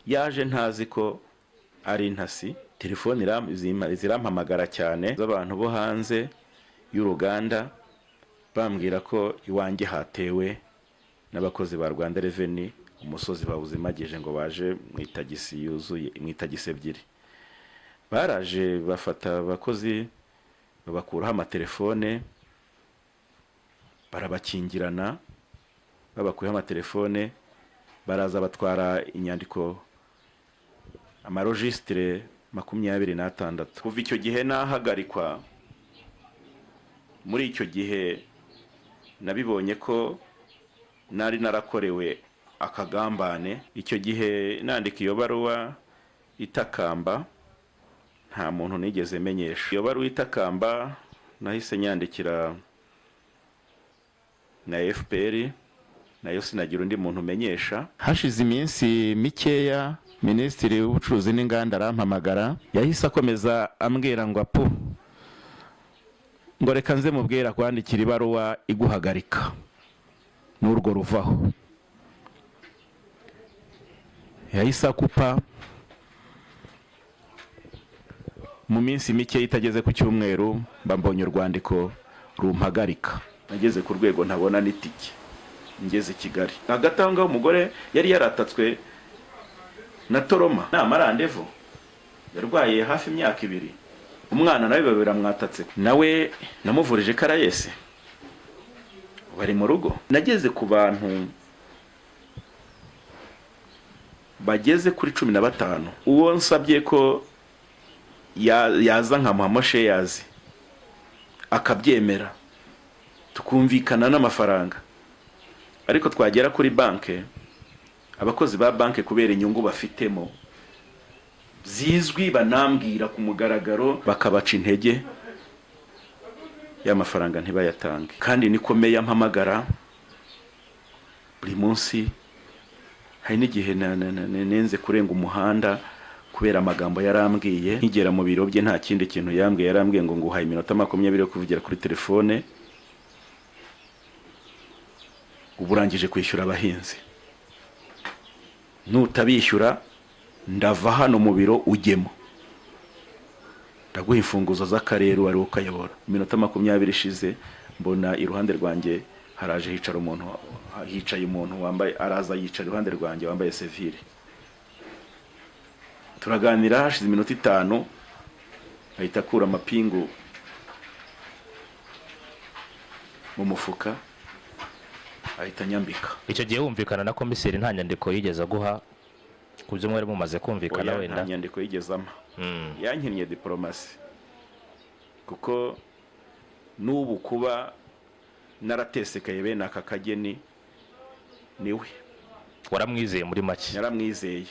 yaje ntazi ko ari intasi. Telefone zirampamagara cyane z'abantu bo hanze y'uruganda bambwira ko iwanjye hatewe n'abakozi ba Rwanda Revenue, umusozi bawuzimagije ngo baje mu itagisi yuzuye, mu itagisi ebyiri. Baraje bafata abakozi babakuraho amatelefone, barabakingirana, babakuyeho amatelefone, baraza batwara inyandiko amarojisitire 26. Kuva icyo gihe nahagarikwa, muri icyo gihe nabibonye ko nari narakorewe akagambane. Icyo gihe nandika iyo baruwa itakamba, nta muntu nigeze menyesha. Iyo baruwa itakamba nahise nyandikira na FPR, nayo sinagira undi muntu menyesha. Hashize iminsi mikeya Minisitiri w'Ubucuruzi n'Inganda arampamagara, yahise akomeza ambwira ngo apu, ngo reka nze mubwira kwandikira ibaruwa iguhagarika n'urwo ruvaho. Yahise akupa. Mu minsi mike itageze ku cyumweru mbambonye urwandiko rumpagarika. Nageze ku rwego ntabona n'itike, ngeze Kigali. Hagati aho ngaho umugore yari yaratatswe na toroma n'amarandevu, yarwaye hafi imyaka 2. Umwana nawe biramwatatse, nawe namuvurije Karayesi, bari mu rugo. Nageze ku bantu bageze kuri 15. Uwo nsabye ko yaza nkamuha shares akabyemera, tukumvikana n'amafaranga. Ariko twagera kuri banke, abakozi ba banke kubera inyungu bafitemo zizwi, banambwira ku mugaragaro, bakabaca intege, ya mafaranga ntibayatange. Kandi nikomeye mpamagara buri munsi. Hari n'igihe nenze kurenga umuhanda kubera amagambo yarambwiye. Nkigera mu biro bye nta kindi kintu yambwiye, yarambwiye ngo nguhaye iminota 20 yo kuvugira kuri telefone, uburangije kwishyura abahinzi. Nutabishyura ndava hano mu biro ujyemo, ndaguha imfunguzo z'akarere wari ukayobora. Iminota 20 ishize mbona iruhande rwanjye haraje hicaye umuntu wambaye, araza yicara iruhande rwanjye wambaye civile. Turaganira, hashize iminota 5 ahita akura amapingu mu mufuka ahita nyambika. Icyo gihe wumvikana na komiseri nta nyandiko yigeze guha kubyo mwari mumaze kumvikana? Wenda nta nyandiko yigezama. Yankinnye diplomasi, kuko n'ubu kuba naratesekaye bene aka kageni niwe. Waramwizeye muri make? Yaramwizeye.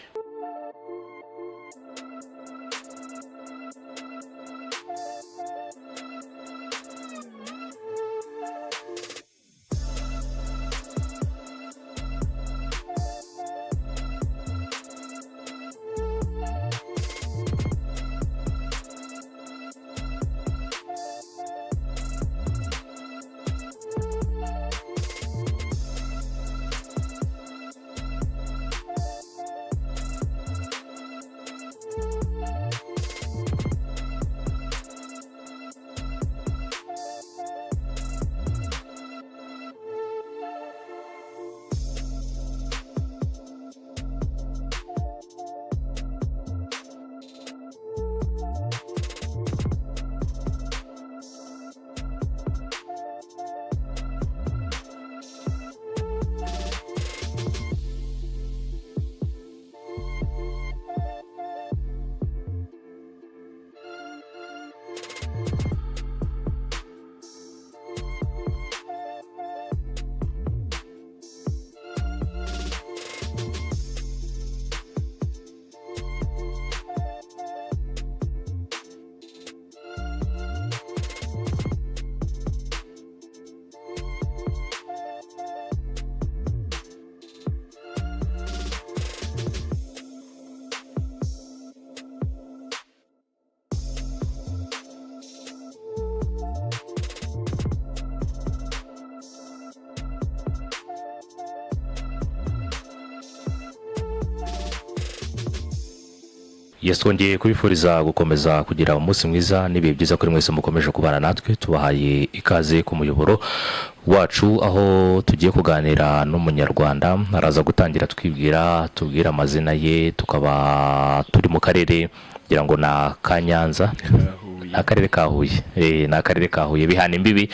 Yes, twongeye kubifuriza gukomeza kugira umunsi mwiza n'ibihe byiza kuri mwese mukomeje kubana natwe. Tubahaye ikaze ku muyoboro wacu aho tugiye kuganira n'umunyarwanda. Araza gutangira tubwira amazina ye, tukaba turi mu karere ngira ngo na Kanyanza, akarere ka Huye. N'akarere ka Huye bihana imbibi.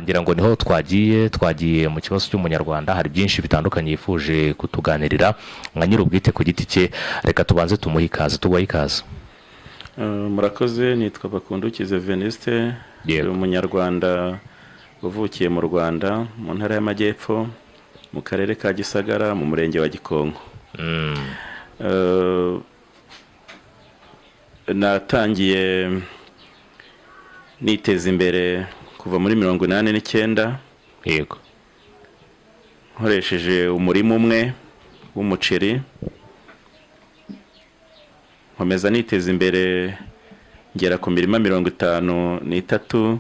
Ngira ngo niho twagiye mu kibazo cy'umunyarwanda. Hari byinshi bitandukanye yifuje kutuganirira nka nyir'ubwite ku giti cye. Reka tubanze tumuhe ikaze, tubahe ikaze. Murakoze, nitwa Bakundukize Venuste, umunyarwanda uvukiye mu Rwanda mu ntara y'Amajyepfo mu karere ka Gisagara mu murenge wa Gikonko. Natangiye niteza imbere kuva muri 1989. Yego. Nkoresheje umurimo umwe w'umuceri, nkomeza niteza imbere ngera ku mirima 53.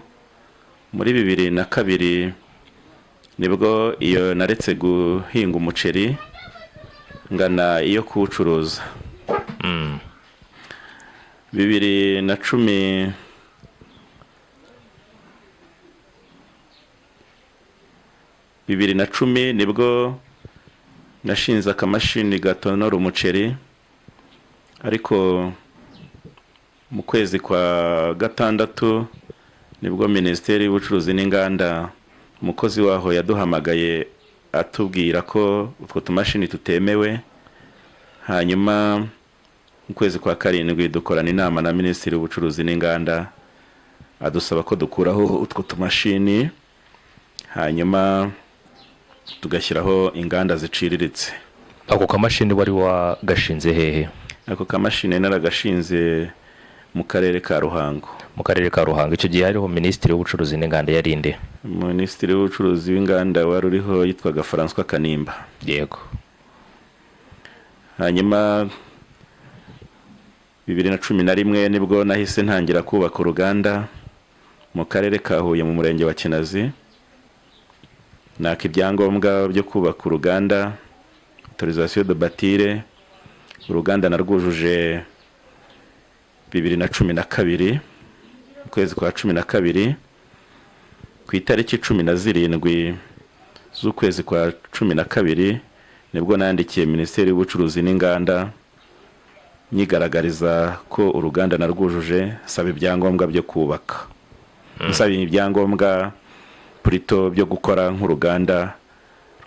Muri 2002 nibwo iyo naretse guhinga umuceri ngana iyo kuwucuruza. 2010 nibwo nashinze akamashini gatonora umuceri, ariko mu kwezi kwa gatandatu nibwo Minisiteri y'Ubucuruzi n'Inganda umukozi waho yaduhamagaye atubwira ko utwo tumashini tutemewe. Hanyuma mu kwezi kwa karindwi dukorana inama na Minisitiri w'Ubucuruzi n'Inganda adusaba ko dukuraho utwo tumashini, hanyuma tugashyiraho inganda ziciriritse. Ako kamashini wari wagashinze hehe? Ako kamashini naragashinze mu karere ka Ruhango. Mu karere ka Ruhango. Icyo gihe hariho Minisitiri w'Ubucuruzi n'Inganda yarinde? Minisitiri w'Ubucuruzi w'Inganda wari uriho yitwaga François Kanimba. Yego. Hanyuma 2011 nibwo nahise ntangira kubaka uruganda mu karere ka Huye mu murenge wa Kinazi. Naka ibyangombwa byo kubaka uruganda, autorisation de bâtir. Uruganda narwujuje 2012 mu kwezi kwa 12, ku itariki 17 z'ukwezi kwa 12 nibwo nandikiye Minisiteri y'Ubucuruzi n'Inganda nyigaragariza ko uruganda narwujuje, saba ibyangombwa byo kubaka. Nsaba ibyangombwa plutôt byo gukora nk'uruganda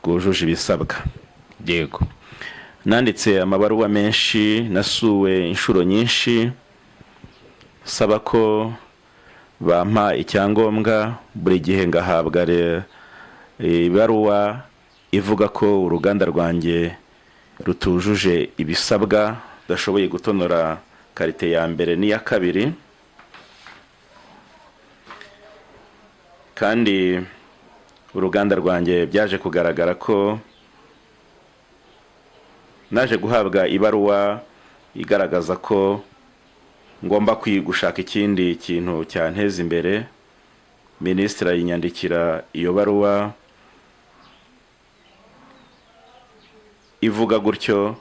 rwujuje ibisabwa. Yego. Nanditse amabaruwa menshi, nasuwe inshuro nyinshi saba ko bampa icyangombwa. Buri gihe ngahabwa ibaruwa ivuga ko uruganda rwanjye rutujuje ibisabwa, dashoboye gutonora karite ya mbere n'iya kabiri. Kandi uruganda rwanjye byaje kugaragara ko naje guhabwa ibaruwa igaragaza ko ngomba gushaka ikindi kintu cyanteza imbere. Minisitiri ayinyandikira iyo baruwa ivuga gutyo,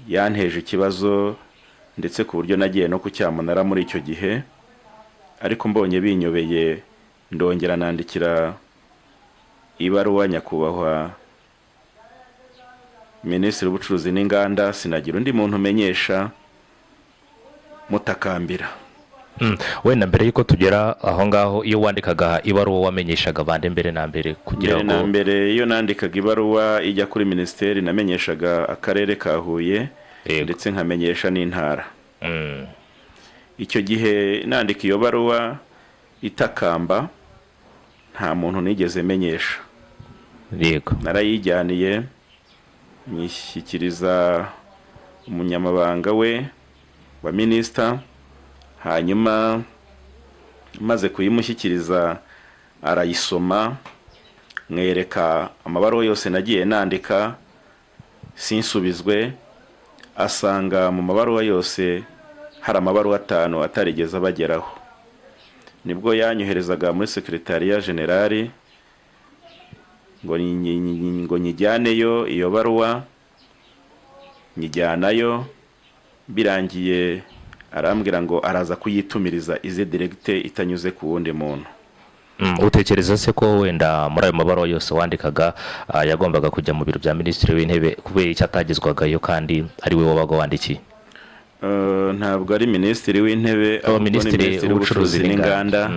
yanteje ikibazo ndetse ku buryo nagiye no kucyamunara muri icyo gihe. Ariko mbonye binyobeye ndongera nandikira ibaruwa nyakubahwa Minisitiri w'Ubucuruzi n'Inganda, sinagira undi muntu umenyesha mutakambira. Wenda mbere yuko tugera aho ngaho, iyo wandikaga ibaruwa wamenyeshaga bande mbere na mbere? Kugira ngo mbere iyo nandikaga ibaruwa ijya kuri Minisiteri namenyeshaga akarere ka Huye ndetse nkamenyesha n'intara. Icyo gihe nandika iyo baruwa itakamba nta muntu nigeze menyesha. Yego. Narayijyaniye nyishyikiriza umunyamabanga we wa Minisita, hanyuma maze kuyimushyikiriza arayisoma, mwereka amabaruwa yose nagiye nandika sinsubizwe. Asanga mu mabaruwa yose hari amabaruwa 5 atarigeze abageraho. Nibwo yanyoherezaga muri Secretariat General ngo nyijyaneyo iyo baruwa, nyijyanayo birangiye arambwira ngo araza kuyitumiriza ize direkite itanyuze ku wundi muntu. Utekereza se ko wenda muri ayo mabaruwa yose wandikaga yagombaga kujya mu biro bya minisitiri w'intebe kubera icyo atagezwagayo kandi ari we wabaga wandikiye? Ntabwo ari minisitiri w'intebe, ahubwo minisitiri w'ubucuruzi n'inganda.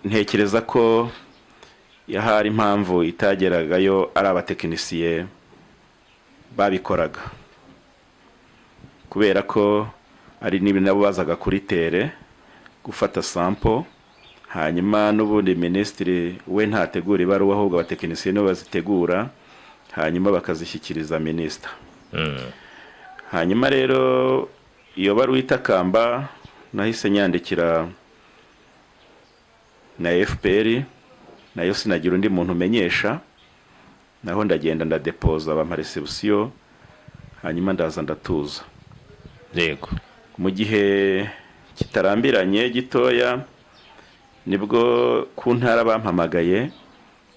Ntekereza ko yahari impamvu itageragayo ari abatekinisiye babikoraga, kubera ko ari nabo bazaga kuri tere gufata sample, hanyuma n'ubundi minisitiri we ntategura ibaruwa, ahubwo abatekinisiye nibo bazitegura hanyuma bakazishyikiriza minisita. Hanyuma rero iyo baruwa itakamba nahise nyandikira na FPR, nayo sinagira undi muntu umenyesha, naho ndagenda ndadepoza bampa reception, hanyuma ndaza ndatuza. Yego. Mu gihe kitarambiranye gitoya nibwo ku ntara bampamagaye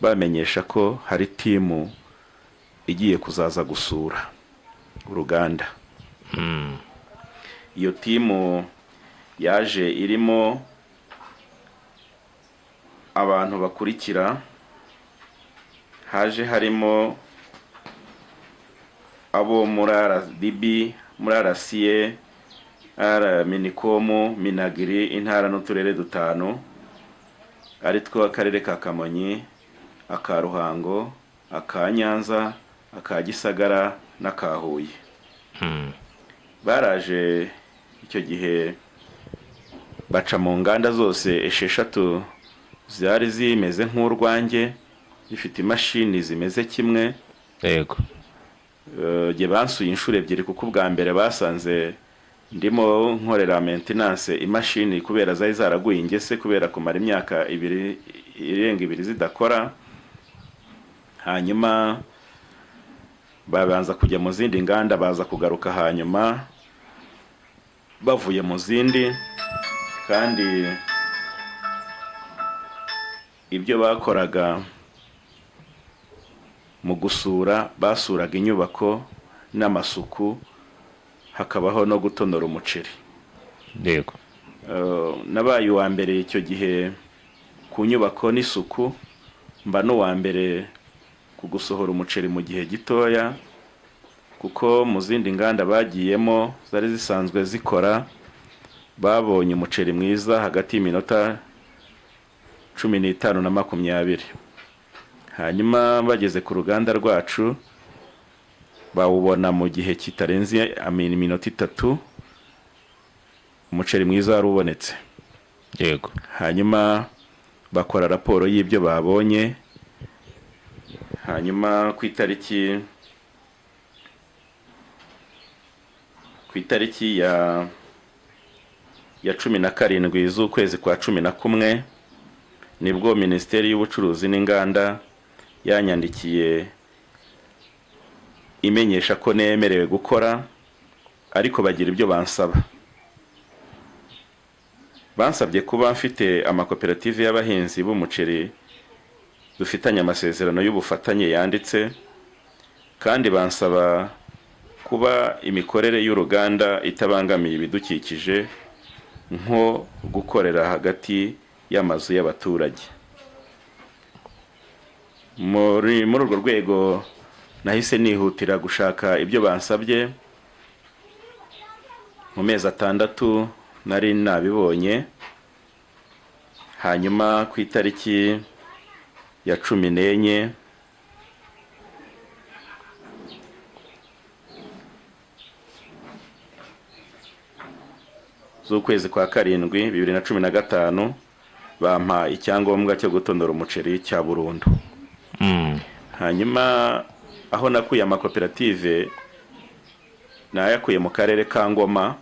bamenyesha ko hari timu igiye kuzaza gusura uruganda. Iyo timu yaje irimo abantu bakurikira, haje harimo abo muri RDB, muri RCA, Minicom, Minagiri, intara n'uturere dutanu ari two akarere ka Kamonyi, aka Ruhango, aka Nyanza, aka Gisagara n'aka Huye. Baraje icyo gihe baca mu nganda zose esheshatu zari zimeze nk'urwange, zifite imashini zimeze kimwe. Yego. Gihe bansuye inshuro ebyiri kuko ubwa mbere basanze ndimo nkorera maintenance imashini kubera zari zaraguye ingese kubera kumara imyaka irenga ibiri zidakora. Hanyuma babanza kujya mu zindi nganda, baza kugaruka hanyuma bavuye mu zindi, kandi ibyo bakoraga mu gusura, basuraga inyubako n'amasuku, hakabaho no gutonora umuceri. Yego. Nabaye uwa mbere icyo gihe ku nyubako n'isuku, mba n'uwa mbere ku gusohora umuceri mu gihe gitoya, kuko mu zindi nganda bagiyemo zari zisanzwe zikora babonye umuceri mwiza hagati y'iminota 15 na 20. Hanyuma bageze ku ruganda rwacu bawubona mu gihe kitarenze iminota 3 umuceri mwiza wari ubonetse. Yego. Hanyuma bakora raporo y'ibyo babonye. Hanyuma ku itariki ya 17 z'ukwezi kwa 11 nibwo Minisiteri y'Ubucuruzi n'Inganda yanyandikiye imenyesha ko nemerewe gukora, ariko bagira ibyo bansaba. Bansabye kuba mfite amakoperative y'abahinzi b'umuceri dufitanye amasezerano y'ubufatanye yanditse, kandi bansaba kuba imikorere y'uruganda itabangamiye ibidukikije, nko gukorera hagati y'amazu y'abaturage. Muri urwo rwego nahise nihutira gushaka ibyo bansabye. Mu mezi 6 nari nabibonye. Hanyuma ku itariki ya 14 z'ukwezi kwa 7 2015 bampa icyangombwa cyo gutonora umuceri cya burundu. Hanyuma aho nakuye amakoperative nayakuye mu karere ka Ngoma,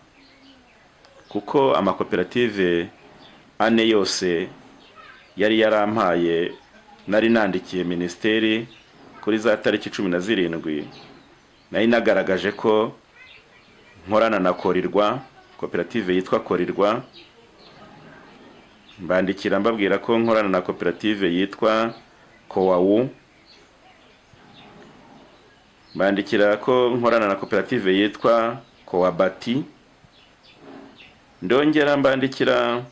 kuko amakoperative 4 yose yari yarampaye nari nandikiye Minisiteri kuri za tariki 17. Nari nagaragaje ko nkorana na Korirwa, koperative yitwa Korirwa. Mbandikira mbabwira ko nkorana na koperative yitwa Kowawu. mbandikira ko nkorana na koperative yitwa Coabati, ndongera mbandikira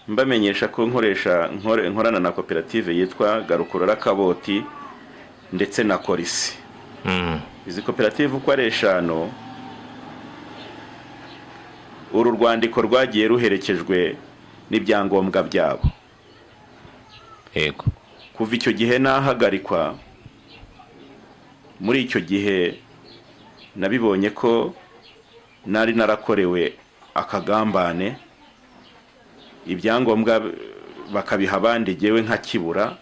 mbamenyesha ko nkorana na koperative yitwa Garukurora Kaboti ndetse na Korisi. Izi koperative uko ari 5, uru rwandiko rwagiye ruherekejwe n'ibyangombwa byabo. Yego. Kuva icyo gihe nahagarikwa, muri icyo gihe nabibonye ko nari narakorewe akagambane, ibyangombwa bakabiha abandi jyewe nkakibura.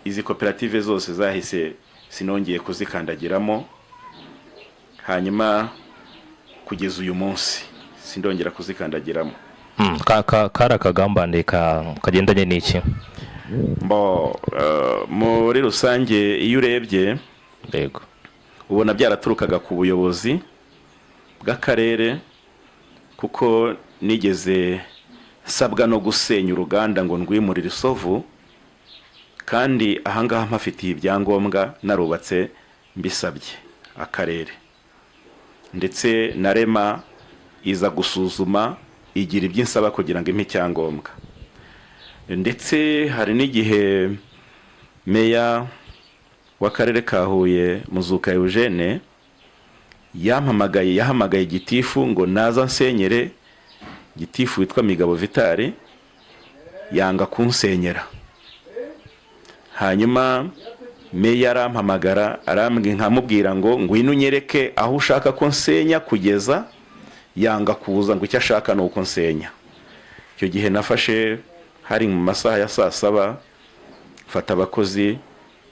Izi koperative zose zahise sinongeye kuzikandagiramo, hanyuma kugeza uyu munsi sindongera kuzikandagiramo. Kari akagambane kagendanye n'iki? Muri rusange iyo urebye, yego, ubona byaraturukaga ku buyobozi bw'akarere, kuko nigeze sabwa no gusenya uruganda ngo ndwimurire Isovu, kandi ahangaha mpafitiye ibyangombwa narubatse mbisabye akarere, ndetse na Rema iza gusuzuma igira iby'insaba kugira ngo impe icyangombwa. Ndetse hari n'igihe meya w'akarere ka Huye Muzuka Eugene yahamagaye gitifu ngo naza nsenyere, gitifu witwa Migabo Vitali yanga kunsenyera. Hanyuma meya arampamagara nkamubwira ngo ngwino unyereke aho ushaka ko nsenya, kugeza yanga kuza ngo icyo ashaka ni uko nsenya. Icyo gihe nafashe hari mu masaha ya 7:00, mfata abakozi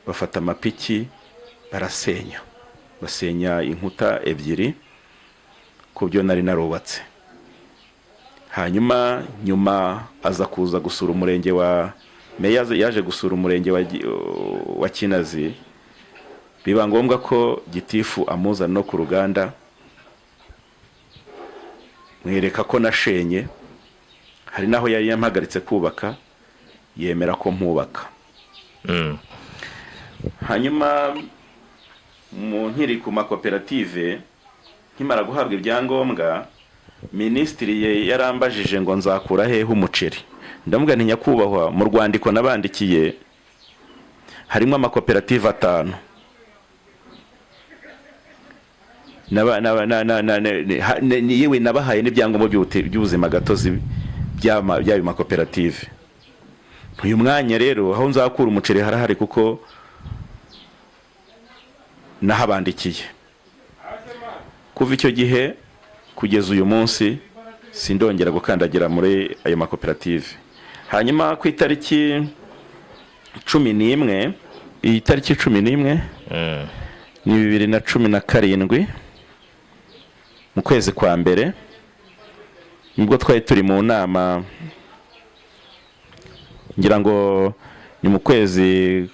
bafata amapiki basenya inkuta 2 ku byo nari narubatse. Hanyuma nyuma aza kuza gusura umurenge wa meya, yaje gusura umurenge wa Kinazi, biba ngombwa ko gitifu amuzana no ku ruganda, mwereka ko nashenye. Hari naho yari yampagaritse kubaka, yemera ko mpubaka. Hanyuma mu nkiri ku makoperative, nkimara guhabwa ibyangombwa, minisitiri yarambajije ngo nzakura hehe umuceri. Ndamuga nti nyakubahwa, mu rwandiko nabandikiye harimo amakoperative 5, yewe nabahaye n'ibyangombwa by'ubuzima gatozi by'ayo makoperative. Uyu mwanya rero aho nzakura umuceri harahari, kuko nahabandikiye. Kuva icyo gihe kugeza uyu munsi sindongera gukandagira muri ayo makoperative. Hanyuma ku itariki 11, iyi tariki 11 ni 2017 mu kwezi kwa mbere, nibwo twari turi mu nama, ngira ngo ni mu kwezi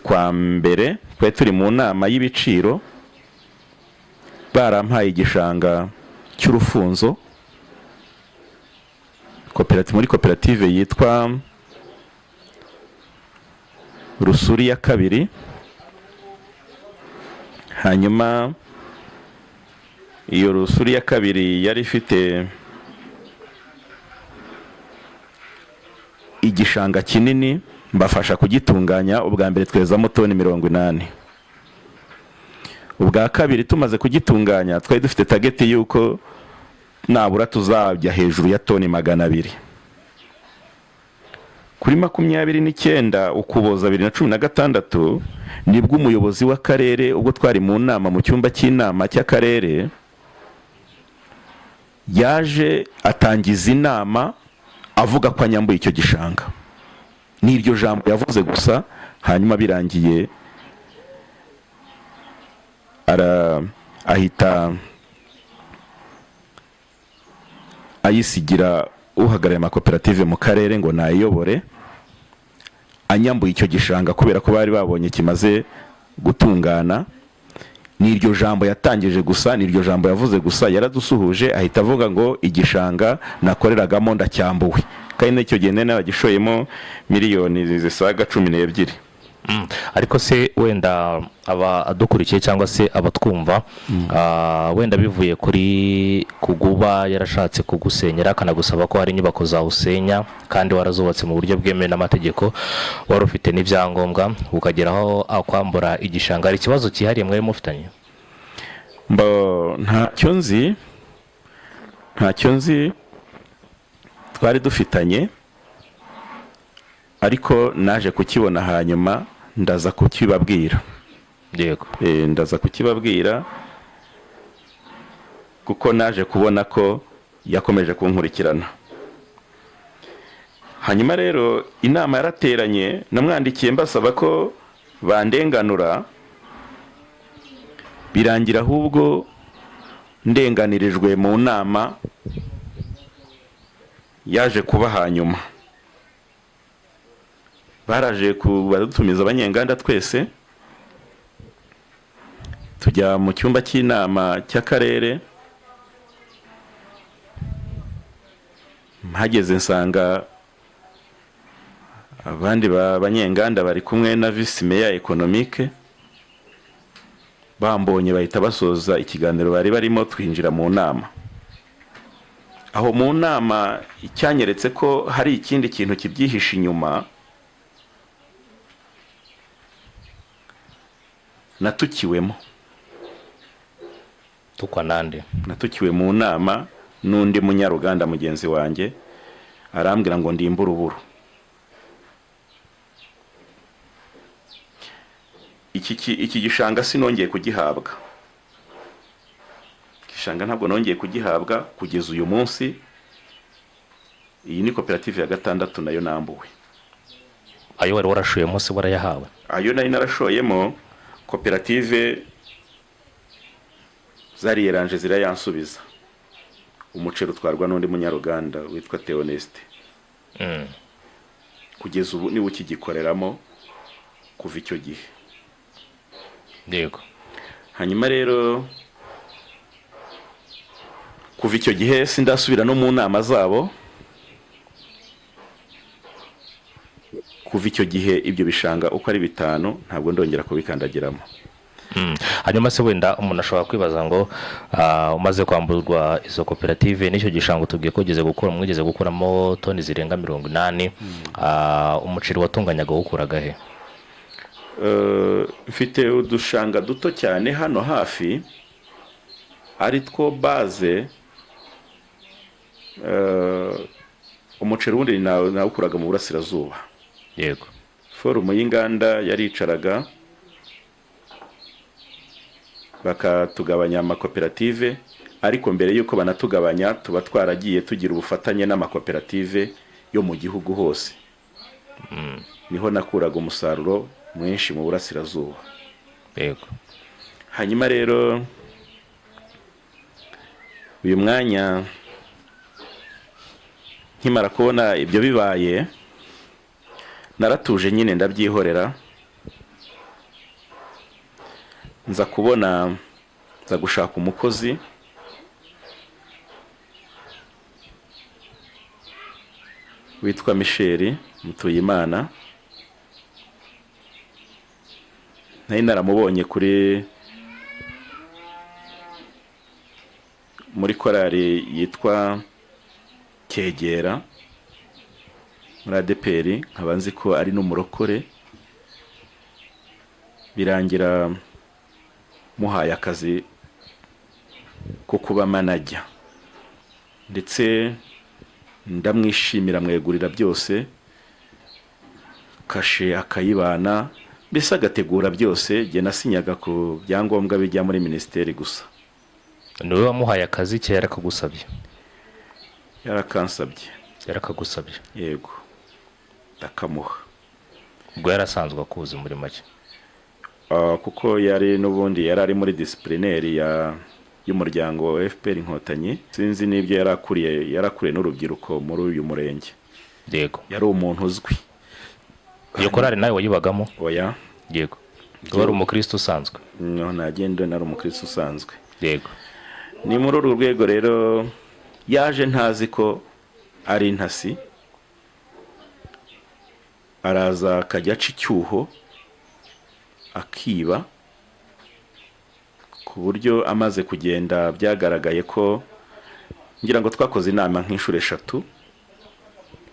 kwa mbere, twari turi mu nama y'ibiciro, barampaye igishanga cy'urufunzo muri koperative yitwa Rusuri ya 2. Hanyuma iyo Rusuri ya 2 yari ifite igishanga kinini, mbafasha kugitunganya. Ubwa mbere twezamo toni 80. Ubwa kabiri tumaze kugitunganya, twari dufite target yuko nabura tuzajya hejuru ya toni 200. Kuri 29 Ukuboza 2016 nibwo umuyobozi w'akarere, ubwo twari mu nama mu cyumba cy'inama cy'akarere, yaje atangiza inama avuga ko anyambuye icyo gishanga. N'iryo jambo yavuze gusa, hanyuma birangiye ahita ayisigira uhagarariye amakoperative mu karere ngo nayiyobore, anyambuye icyo gishanga kubera ko bari babonye kimaze gutungana. N'iryo jambo yatangije gusa, n'iryo jambo yavuze gusa, yaradusuhuje ahita avuga ngo igishanga nakoreragamo ndacyambuwe. kandi n'icyo gihe nari nagishoyemo miliyoni zisaga 12. ariko se wenda aba adukurikiye cyangwa se abatwumva wenda bivuye kuri kuguba yarashatse kugusenyera akanagusaba ko hari inyubako zawusenya kandi warazubatse mu buryo bwemewe n'amategeko wari ufite n'ibyangombwa ukageraho akwambura igishanga, hari ikibazo cyihariye mwe mufitanye? ntacyo nzi twari dufitanye, ariko naje kukibona hanyuma ndaza kukibabwira. Yego. Ndaza kukibabwira kuko naje kubona ko yakomeje kunkurikirana. Hanyuma rero inama yarateranye, namwandikiye mbasaba ko bandenganura, birangira ahubwo ndenganirijwe mu nama yaje kuba hanyuma. Baraje kubadutumiza abanyenganda twese, tujya mu cyumba cy'inama cy'akarere. Mpageze nsanga abandi b'abanyenganda bari kumwe na vice meya economique, bambonye bahita basoza ikiganiro bari barimo, twinjira mu nama. Aho mu nama icyanyeretse ko hari ikindi kintu kibyihishe inyuma, natukiwemo. Tukwa nande? Natukiwe mu nama n'undi munyaruganda mugenzi wanjye, arambwira ngo ndimbura uburo. Iki gishanga sinongeye kugihabwa. Gishanga ntabwo nongeye kugihabwa kugeza uyu munsi. Iyi ni koperative ya 6 nayo nambuwe. Ayo wari warashoyemo se warayahawe? Ayo nari narashoyemo, koperative zariyeranje zirayansubiza. Umuceri utwarwa n'undi munyaruganda witwa Theoneste. Kugeza ubu niwe ukigikoreramo kuva icyo gihe. Yego. Hanyuma rero kuva icyo gihe sindasubira no mu nama zabo. Kuva icyo gihe ibyo bishanga uko ari 5 ntabwo ndongera kubikandagiramo. Hanyuma se wenda umuntu ashobora kwibaza ngo umaze kwamburwa izo koperative n'icyo gishanga tubwiye ko mwigeze gukuramo toni zirenga 80, umuceri watunganyaga wukuraga he? Mfite udushanga duto cyane hano hafi, ari two base. Umuceri wundi nawukuraga mu burasirazuba. Yego. Forumu y'inganda yaricaraga bakatugabanya amakoperative, ariko mbere yuko banatugabanya tuba twaragiye tugira ubufatanye n'amakoperative yo mu gihugu hose. Niho nakuraga umusaruro mwinshi mu burasirazuba. Yego. Hanyuma rero uyu mwanya nkimara kubona ibyo bibaye, naratuje nyine ndabyihorera, nza gushaka umukozi witwa Michel Mutuyimana. Nari naramubonye muri korali yitwa Kegera muri ADPR, nkaba nzi ko ari n'umurokore. Birangira muhaye akazi ko kuba manager, ndetse ndamwishimira, mwegurira byose, kashe akayibana, mbese agategura byose. Jye nasinyaga ku byangombwa bijya muri ministeri gusa. Niwe wamuhaye akazi cye yarakagusabye? Yarakansabye. Yarakagusabye? Yego, ndakamuha. Ubwo yarasanzwe akuzi muri make? Kuko yari n'ubundi yarari muri disciplinary y'umuryango wa FPR Inkotanyi. Sinzi n'ibyo yarakuriye n'urubyiruko muri uyu murenge. Yego. Yari umuntu uzwi. Iyo korali nawe wayibagamo? Oya. Yego. Wari umukristo usanzwe? No, nagende nari umukristo usanzwe. Yego. Ni muri uru rwego rero yaje ntazi ko ari intasi. araza akajya aca icyuho akiba, ku buryo amaze kugenda byagaragaye ko, ngira ngo twakoze inama nk'inshuro 3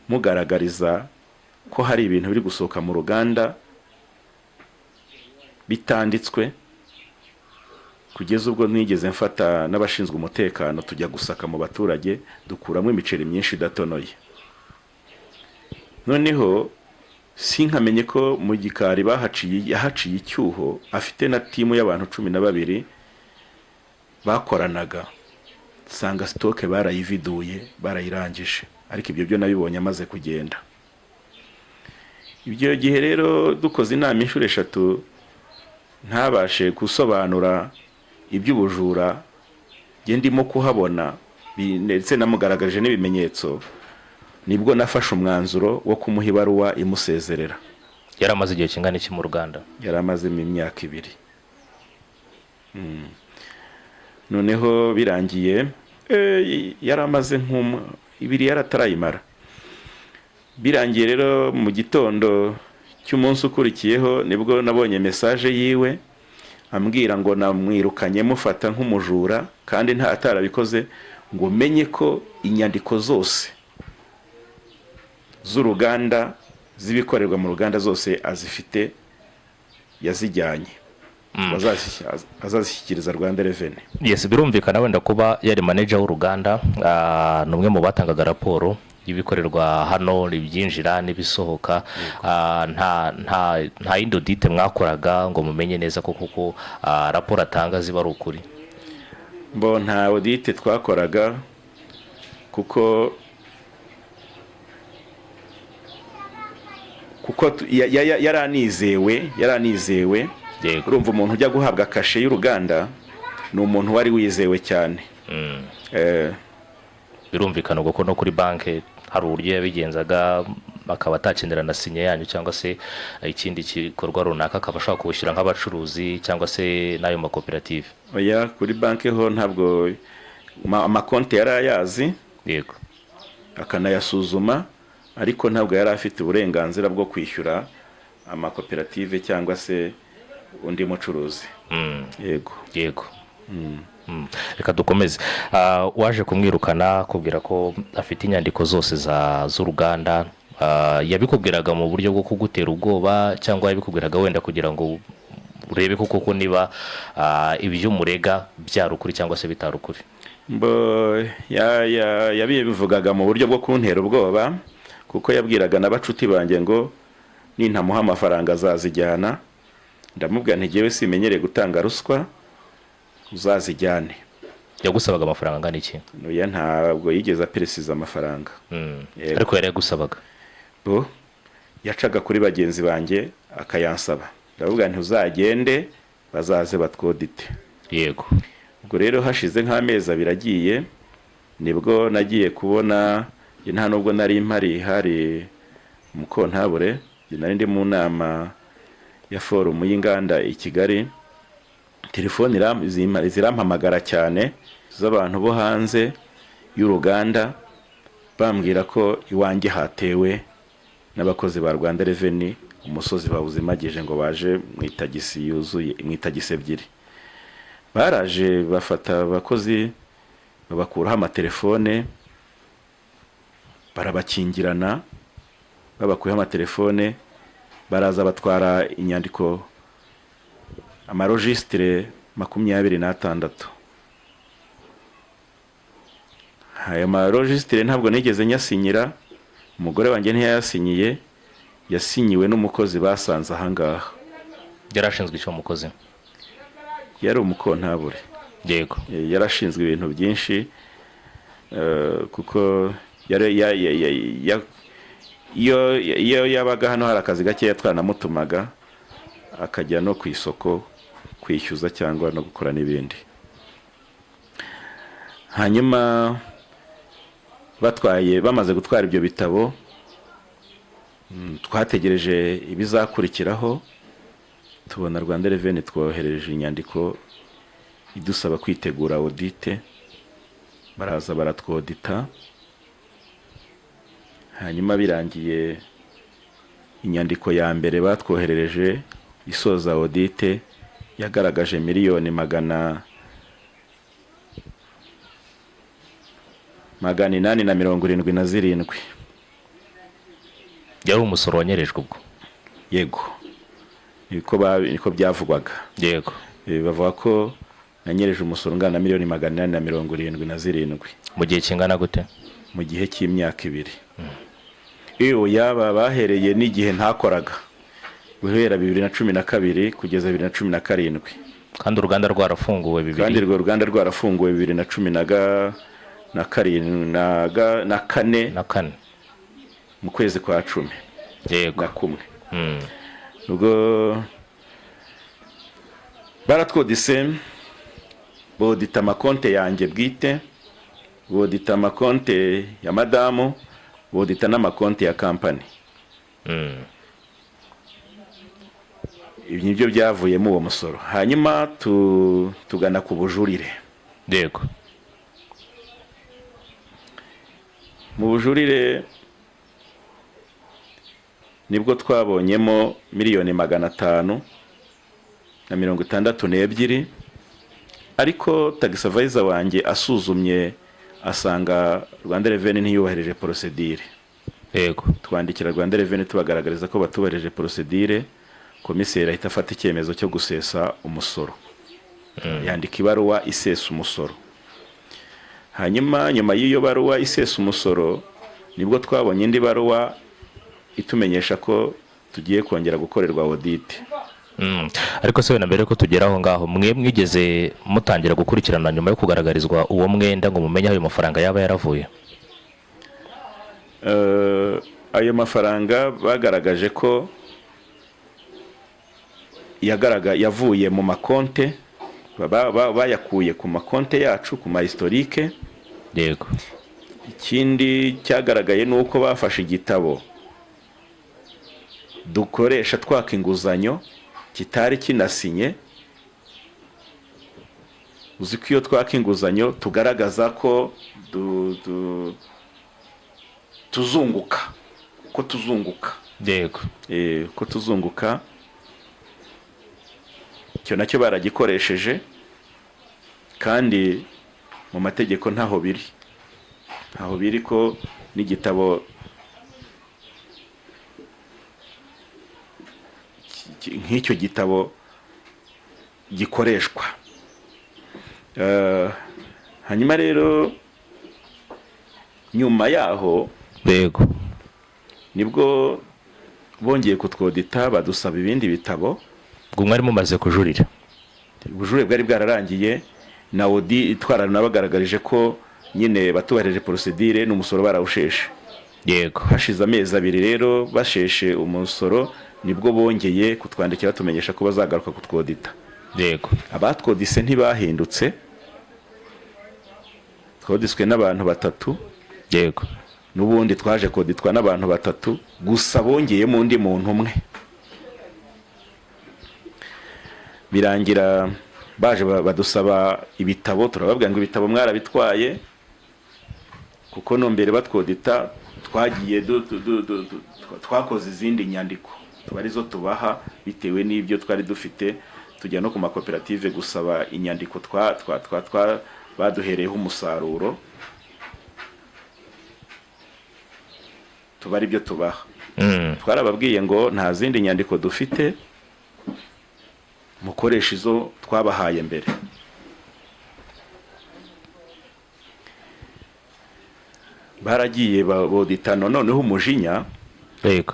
mugaragariza ko hari ibintu biri gusohoka mu ruganda bitanditswe, kugeza ubwo nigeze mfata n'abashinzwe umutekano tujya gusaka mu baturage, dukuramo imiceri myinshi idatonoye. Noneho sinkamenye ko mu gikari yahaciye icyuho, afite na timu y'abantu 12 bakoranaga, sanga stoke barayividuye barayirangije, ariko ibyo byo nabibonye amaze kugenda. Ibyo gihe rero dukoze inama inshuro 3 ntabashe gusobanura iby'ubujura nge ndimo kuhabona, ndetse namugaragaje n'ibimenyetso, nibwo nafashe umwanzuro wo kumuha ibaruwa imusezerera. yaramaze igihe kingana iki mu ruganda? Yaramaze mu myaka 2. Noneho birangiye yaramaze ibiri yaratarayimara. Birangiye rero mu gitondo cy'umunsi ukurikiyeho nibwo nabonye message yiwe ambwira ngo namwirukanye mufata nk'umujura, kandi nta atarabikoze, ngo menye ko inyandiko zose z'uruganda zibikorerwa mu ruganda zose azifite, yazijyanye azazishyikiriza Rwanda Revenue. Yes, birumvikana wenda kuba yari manager w'uruganda, numwe mu batangaga raporo ibikorerwa hano, ibyinjira n'ibisohoka, nta yindi audit mwakoraga ngo mumenye neza kuko raporo atanga ziba ari ukuri? Mbo nta audit twakoraga, kuko yaranizewe. Urumva umuntu ujya guhabwa kashe y'uruganda ni umuntu wari wizewe cyane. Birumvikana kuko no kuri banke hari uburyo yabigenzaga, akaba atakenera na sinye yanyu cyangwa se ikindi gikorwa runaka, akaba ashaka kubishyura nk'abacuruzi cyangwa se n'ayo makoperative. Oya, kuri banke ho ntabwo amakonti yari ayazi, yego, akanayasuzuma, ariko ntabwo yari afite uburenganzira bwo kwishyura amakoperative cyangwa se undi mucuruzi. Yego. Reka dukomeze. Waje kumwirukana kubwira ko afite inyandiko zose z'uruganda, yabikubwiraga mu buryo bwo kugutera ubwoba cyangwa yabikubwiraga wenda kugira ngo urebe koko niba ibyo murega byari ukuri cyangwa se bitari ukuri? Yabivugaga mu buryo bwo kuntera ubwoba, kuko yabwiraga n'abacuti banjye ngo nintamuha amafaranga azazijyana. Ndamubwira nti jewe simenyereye gutanga ruswa, uzazijyane. Yagusabaga amafaranga angana iki? Oya, ntabwo yigeze aperesiza amafaranga. Ariko yari yagusabaga? Yacaga kuri bagenzi banjye akayansaba. Ndavuga nti uzagende bazaze batwodite. Yego. Ubwo rero hashize nk'amezi 2 agiye, nibwo nagiye kubona, nta nubwo nari impari, hari Mukontabure, nari ndi mu nama ya forum y'inganda i Kigali. Telefone zirampamagara cyane z'abantu bo hanze y'uruganda, bambwira ko iwanjye hatewe n'abakozi ba Rwanda Revenue, umusozi bawuzimagije ngo baje mu itagisi yuzuye, mu itagisi 2. Baraje bafata abakozi babakuraho amatelefone, barabakingirana, babakuyeho amatelefone, baraza batwara inyandiko, amaregistre 26. Aya maregistre ntabwo nigeze nyasinyira, umugore wanjye ntiyayasinyiye, yasinyiwe n'umukozi basanze ahangaha. Yarashinzwe icyo mukozi? Yari Umukontabure. Yego. Yarashinzwe ibintu byinshi, kuko iyo yabaga hano hari akazi gake yatwanamutumaga akajya no ku isoko kwishyuza cyangwa no gukora n'ibindi. Hanyuma bamaze gutwara ibyo bitabo, twategereje ibizakurikiraho, tubona Rwanda Revenue twohereje inyandiko idusaba kwitegura audit. Baraza baratwodita, hanyuma birangiye inyandiko ya mbere batwoherereje isoza audite yagaragaje miliyoni magana inani na 77. yari umusoro wanyerejwe ubwo. Yego, niko byavugwaga. Yego. Bavuga ko nanyereje umusoro ungana na miliyoni 877. Mu gihe kingana gute? Mu gihe cy'imyaka 2. Yaba bahereye n'igihe ntakoraga, guhera 2012 kugeza 2017. Kandi uruganda rwarafunguwe 2000. Kandi urwo ruganda rwarafunguwe 2014 mu kwezi kwa 10. Yego. Na kumwe. Ubwo baratwodise bodita amakonte yanjye bwite, bodita amakonte ya madamu, bodita n'amakonte ya company. Ibi nibyo byavuyemo uwo musoro. Hanyuma tugana ku bujurire. Yego. Mu bujurire nibwo twabonyemo miliyoni 562, ariko tax advisor wanjye asuzumye asanga Rwanda Revenue ntiyubahirije procedure. Yego. Twandikira Rwanda Revenue tubagaragariza ko batubahirije procedure, komiseri ahita afata icyemezo cyo gusesa umusoro. Yandika ibaruwa isesa umusoro. Hanyuma nyuma y'iyo baruwa isesa umusoro nibwo twabonye indi baruwa itumenyesha ko tugiye kongera gukorerwa audit. Ariko se na mbere ko tugeraho ngaho, mwe mwigeze mutangira gukurikirana nyuma yo kugaragarizwa uwo mwenda ngo mumenye ayo mafaranga yaba yaravuye? Ayo mafaranga bagaragaje ko yavuye mu makonte, bayakuye ku makonte yacu, ku ma historique. Yego. Ikindi cyagaragaye nuko bafashe igitabo dukoresha twaka inguzanyo kitari kinasinye. Uzi ko iyo twaka inguzanyo tugaragaza ko tuzunguka, ko tuzunguka. Yego. Ko tuzunguka. Cyo nacyo baragikoresheje, kandi mu mategeko ntaho biri ko n'igitabo nk'icyo gitabo gikoreshwa. Hanyuma rero nyuma yaho, yego, nibwo bongeye kutwodita badusaba ibindi bitabo. ngo mwari mumaze kujurira. Ubujurire bwari bwararangiye, na audit twaranabagaragaje ko nyine batubarije procedure n'umusoro barawusheshe. Yego. Hashize amezi 2 rero basheshe umusoro, nibwo bongeye kutwandikira batumenyesha ko bazagaruka kutwodita. Yego. Abatwodise ntibahindutse, twodiswe n'abantu 3. Yego. N'ubundi twaje koditwa n'abantu 3, gusa bongeyemo undi muntu umwe. Birangira baje badusaba ibitabo, turababwira ngo ibitabo mwarabitwaye, kuko no mbere batwodita twagiye twakoze izindi nyandiko twarizo tubaha bitewe n'ibyo twari dufite. Tujya no ku makoperative gusaba inyandiko baduhereyeho umusaruro, tubari ibyo tubaha. Twarababwiye ngo nta zindi nyandiko dufite, mukoresha izo twabahaye mbere. Baragiye bodita noneho umujinya. Yego.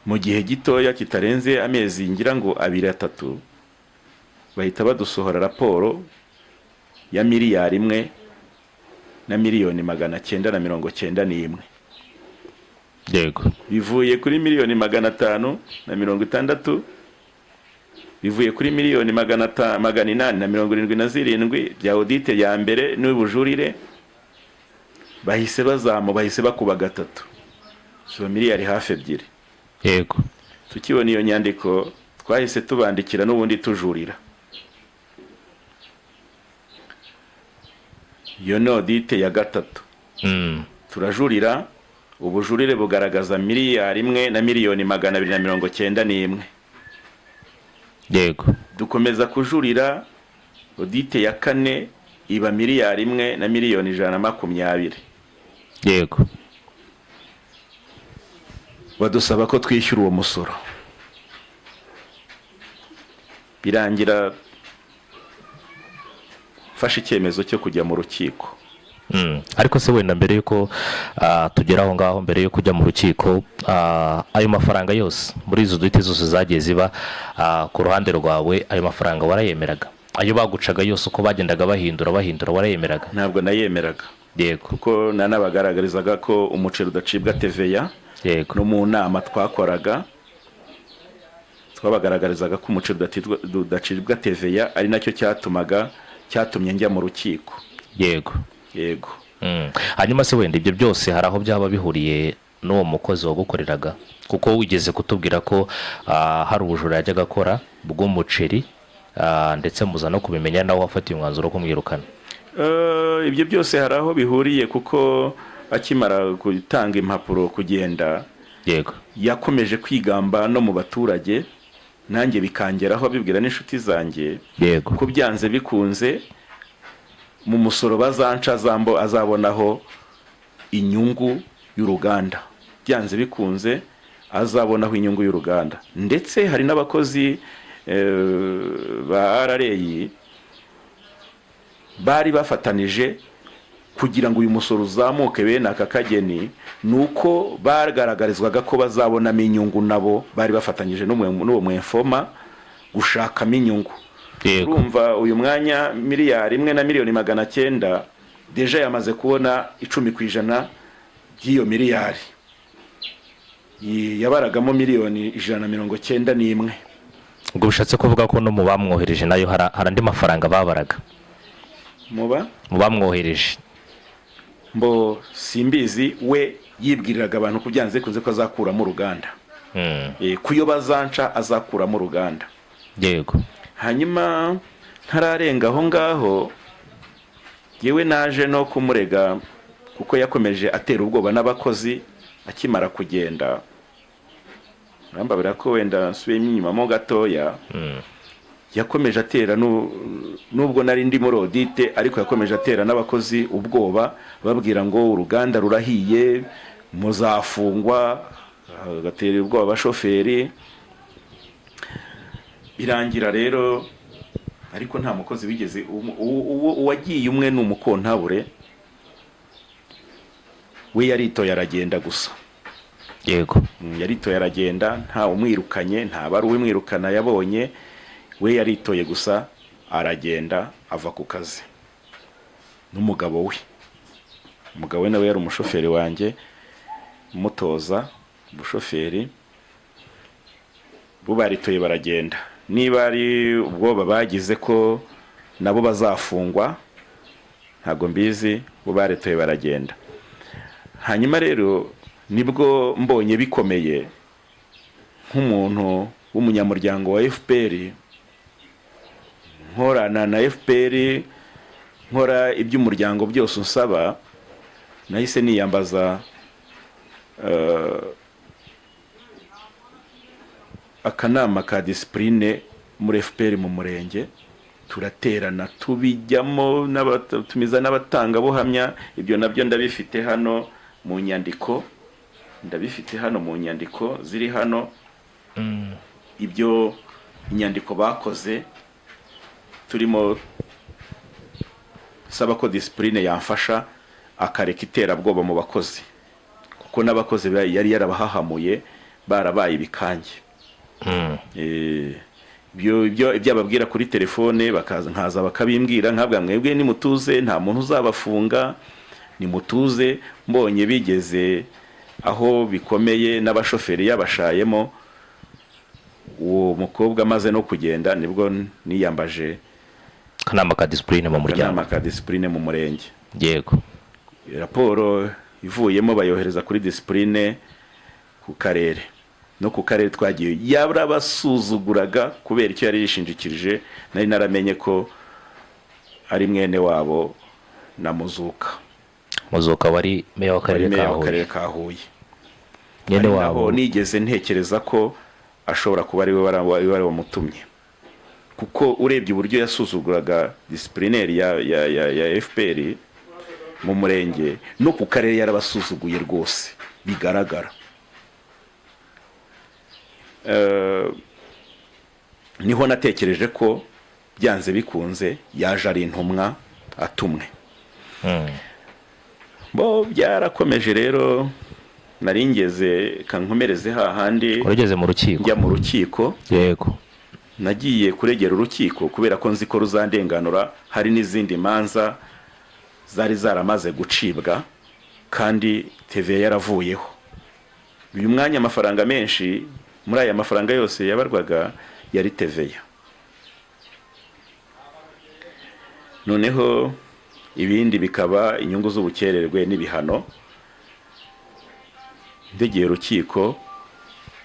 Mu gihe gitoya kitarenze amezi ngira ngo 2-3, bahita badusohora raporo ya miliyari 1 na miliyoni 991. Yego. Bivuye kuri miliyoni 560, bivuye kuri miliyoni 877 bya audit ya mbere n'ubujurire, bahise bakuba 3, so miliyari hafi 2. Yego. Tukibona iyo nyandiko twahise tubandikira n'ubundi tujurira. Iyo no audit ya 3 turajurira, ubujurire bugaragaza miliyari imwe na miliyoni 291. yego dukomeza kujurira, audite ya kane iba miliyari imwe na miliyoni 120. yego badusaba ko twishyura uwo musoro, birangira fashe icyemezo cyo kujya mu rukiko. ariko se wenda mbere yuko tugera aho ngaho, mbere yo kujya mu rukiko, ayo mafaranga yose muri izo dute zose zagiye ziba ku ruhande rwawe, ayo mafaranga warayemeraga? Ayo bagucaga yose uko bagendaga bahindura warayemeraga? Ntabwo nayemeraga. yego kuko nanabagaragarizaga ko umuceri udacibwa TVA. yego no mu nama twakoraga twabagaragarizaga ko umuceri udacibwa TVA, ari nacyo cyatumye njya mu rukiko. yego yego hanyuma se wenda ibyo byose hari aho byaba bihuriye n'uwo mukozi wagukoreraga? kuko wigeze kutubwira ko hari ubujura yajyaga akora bw'umuceri, ndetse muza no kubimenya nawe wafatiye umwanzuro wo kumwirukana. ibyo byose hari aho bihuriye, kuko akimara gutanga impapuro kugenda, yego yakomeje kwigamba no mu baturage, nanjye bikangeraho bibwira n'inshuti zanjye yego ko byanze bikunze mu musoro bazanca azabonaho inyungu y'uruganda, byanze bikunze azabonaho inyungu y'uruganda. Ndetse hari n'abakozi ba RRA bari bafatanije kugira ngo uyu musoro uzamuke bene aka kageni, nuko bagaragarizwaga ko bazabonamo inyungu, nabo bari bafatanyije n'uwo mwefoma gushakamo inyungu. urumva uyu mwanya miliyari imwe na miliyoni 900 deja yamaze kubona 10% by'iyo miliyari, yabaragamo miliyoni 191. ubwo bishatse kuvuga ko no mu bamwohereje nayo hari andi mafaranga babaraga? mu bamwohereje mbo simbizi, we yibwiriraga abantu ko byanze kunze ko azakuramo uruganda. kuyo bazanca azakuramo uruganda. yego hanyuma ntararenga aho ngaho, yewe naje no kumurega kuko yakomeje atera ubwoba n'abakozi akimara kugenda. Rambabira ko wenda nsubiyemo inyuma mo gatoya, yakomeje atera nubwo nari ndi muri audite, ariko yakomeje atera n'abakozi ubwoba, babwira ngo uruganda rurahiye, muzafungwa, agatera ubwoba abashoferi. Birangira rero, ariko nta mukozi wigeze, uwagiye umwe n'umukontabure, we yaritoye aragenda gusa. yego yaritoye aragenda, nta umwirukanye, nta bari uwimwirukana yabonye, we yaritoye gusa aragenda ava ku kazi n'umugabo we. Umugabo we nawe yari umushoferi wanjye, mutoza ubushoferi. bo baritoye baragenda. Niba ari ubwoba bagize ko nabo bazafungwa, ntago mbizi, bo baritoye baragenda. Hanyuma rero nibwo mbonye bikomeye nk'umuntu w'umunyamuryango wa FPR, nkorana na FPR, nkora iby'umuryango byose unsaba, nahise niyambaza akanama ka discipline muri FPR mu murenge. Turaterana tubijyamo, tumiza n'abatangabuhamya. Ibyo nabyo ndabifite hano mu nyandiko, ziri hano. Ibyo inyandiko bakoze, turimo saba ko discipline yamfasha akareka iterabwoba mu bakozi, kuko n'abakozi yari yarabahahamuye, barabaye ibikange. ibyo ababwira kuri telefone, nkaza bakabimbwira, nkabwa mwebwe nimutuze, nta muntu uzabafunga, nimutuze. Mbonye bigeze aho bikomeye n'abashoferi yabashayemo, uwo mukobwa amaze no kugenda, nibwo niyambaje akanama ka discipline mu muryango, akanama ka discipline mu murenge. yego raporo ivuyemo bayohereza kuri discipline ku karere, no ku karere twagiye yarabasuzuguraga kubera icyo yari yishingikirije. Nari naramenye ko ari mwene wabo na Muzuka wari meya w'akarere ka Huye. nyene ari wabo naho nigeze ntekereza ko ashobora kuba ari we wari wamutumye, kuko urebye uburyo yasuzuguraga disiplineri ya FPR mu murenge no ku karere yarabasuzuguye rwose bigaragara. Niho natekereje ko byanze bikunze yaje ari intumwa atumwe. Bo byarakomeje rero, naringeze kankomereze hahandi urageze mu rukiko. njya mu rukiko. Yego. Nagiye kuregera urukiko kubera ko nzi ko ruzandenganura, hari n'izindi manza zari zaramaze gucibwa kandi TVA yaravuyeho. Uyu mwanya amafaranga menshi muri aya mafaranga yose yabarwaga yari TVA. Noneho ibindi bikaba inyungu z'ubukererwe n'ibihano. Ndegeye urukiko,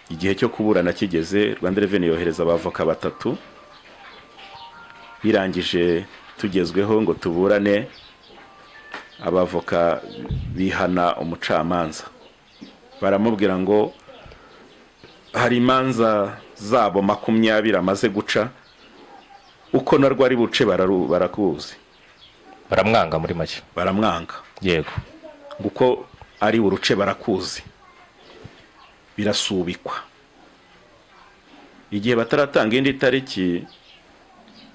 igihe cyo kuburana kigeze, Rwanda Revenue yohereza abavoka 3. Birangije tugezweho ngo tuburane, abavoka bihana umucamanza, baramubwira ngo hari imanza zabo 20 amaze guca, uko narwo ari buce barakuzi. Baramwanga muri make. Baramwanga. Yego. Nguko ari uruce barakuzi. Birasubikwa. Igihe bataratanga indi tariki,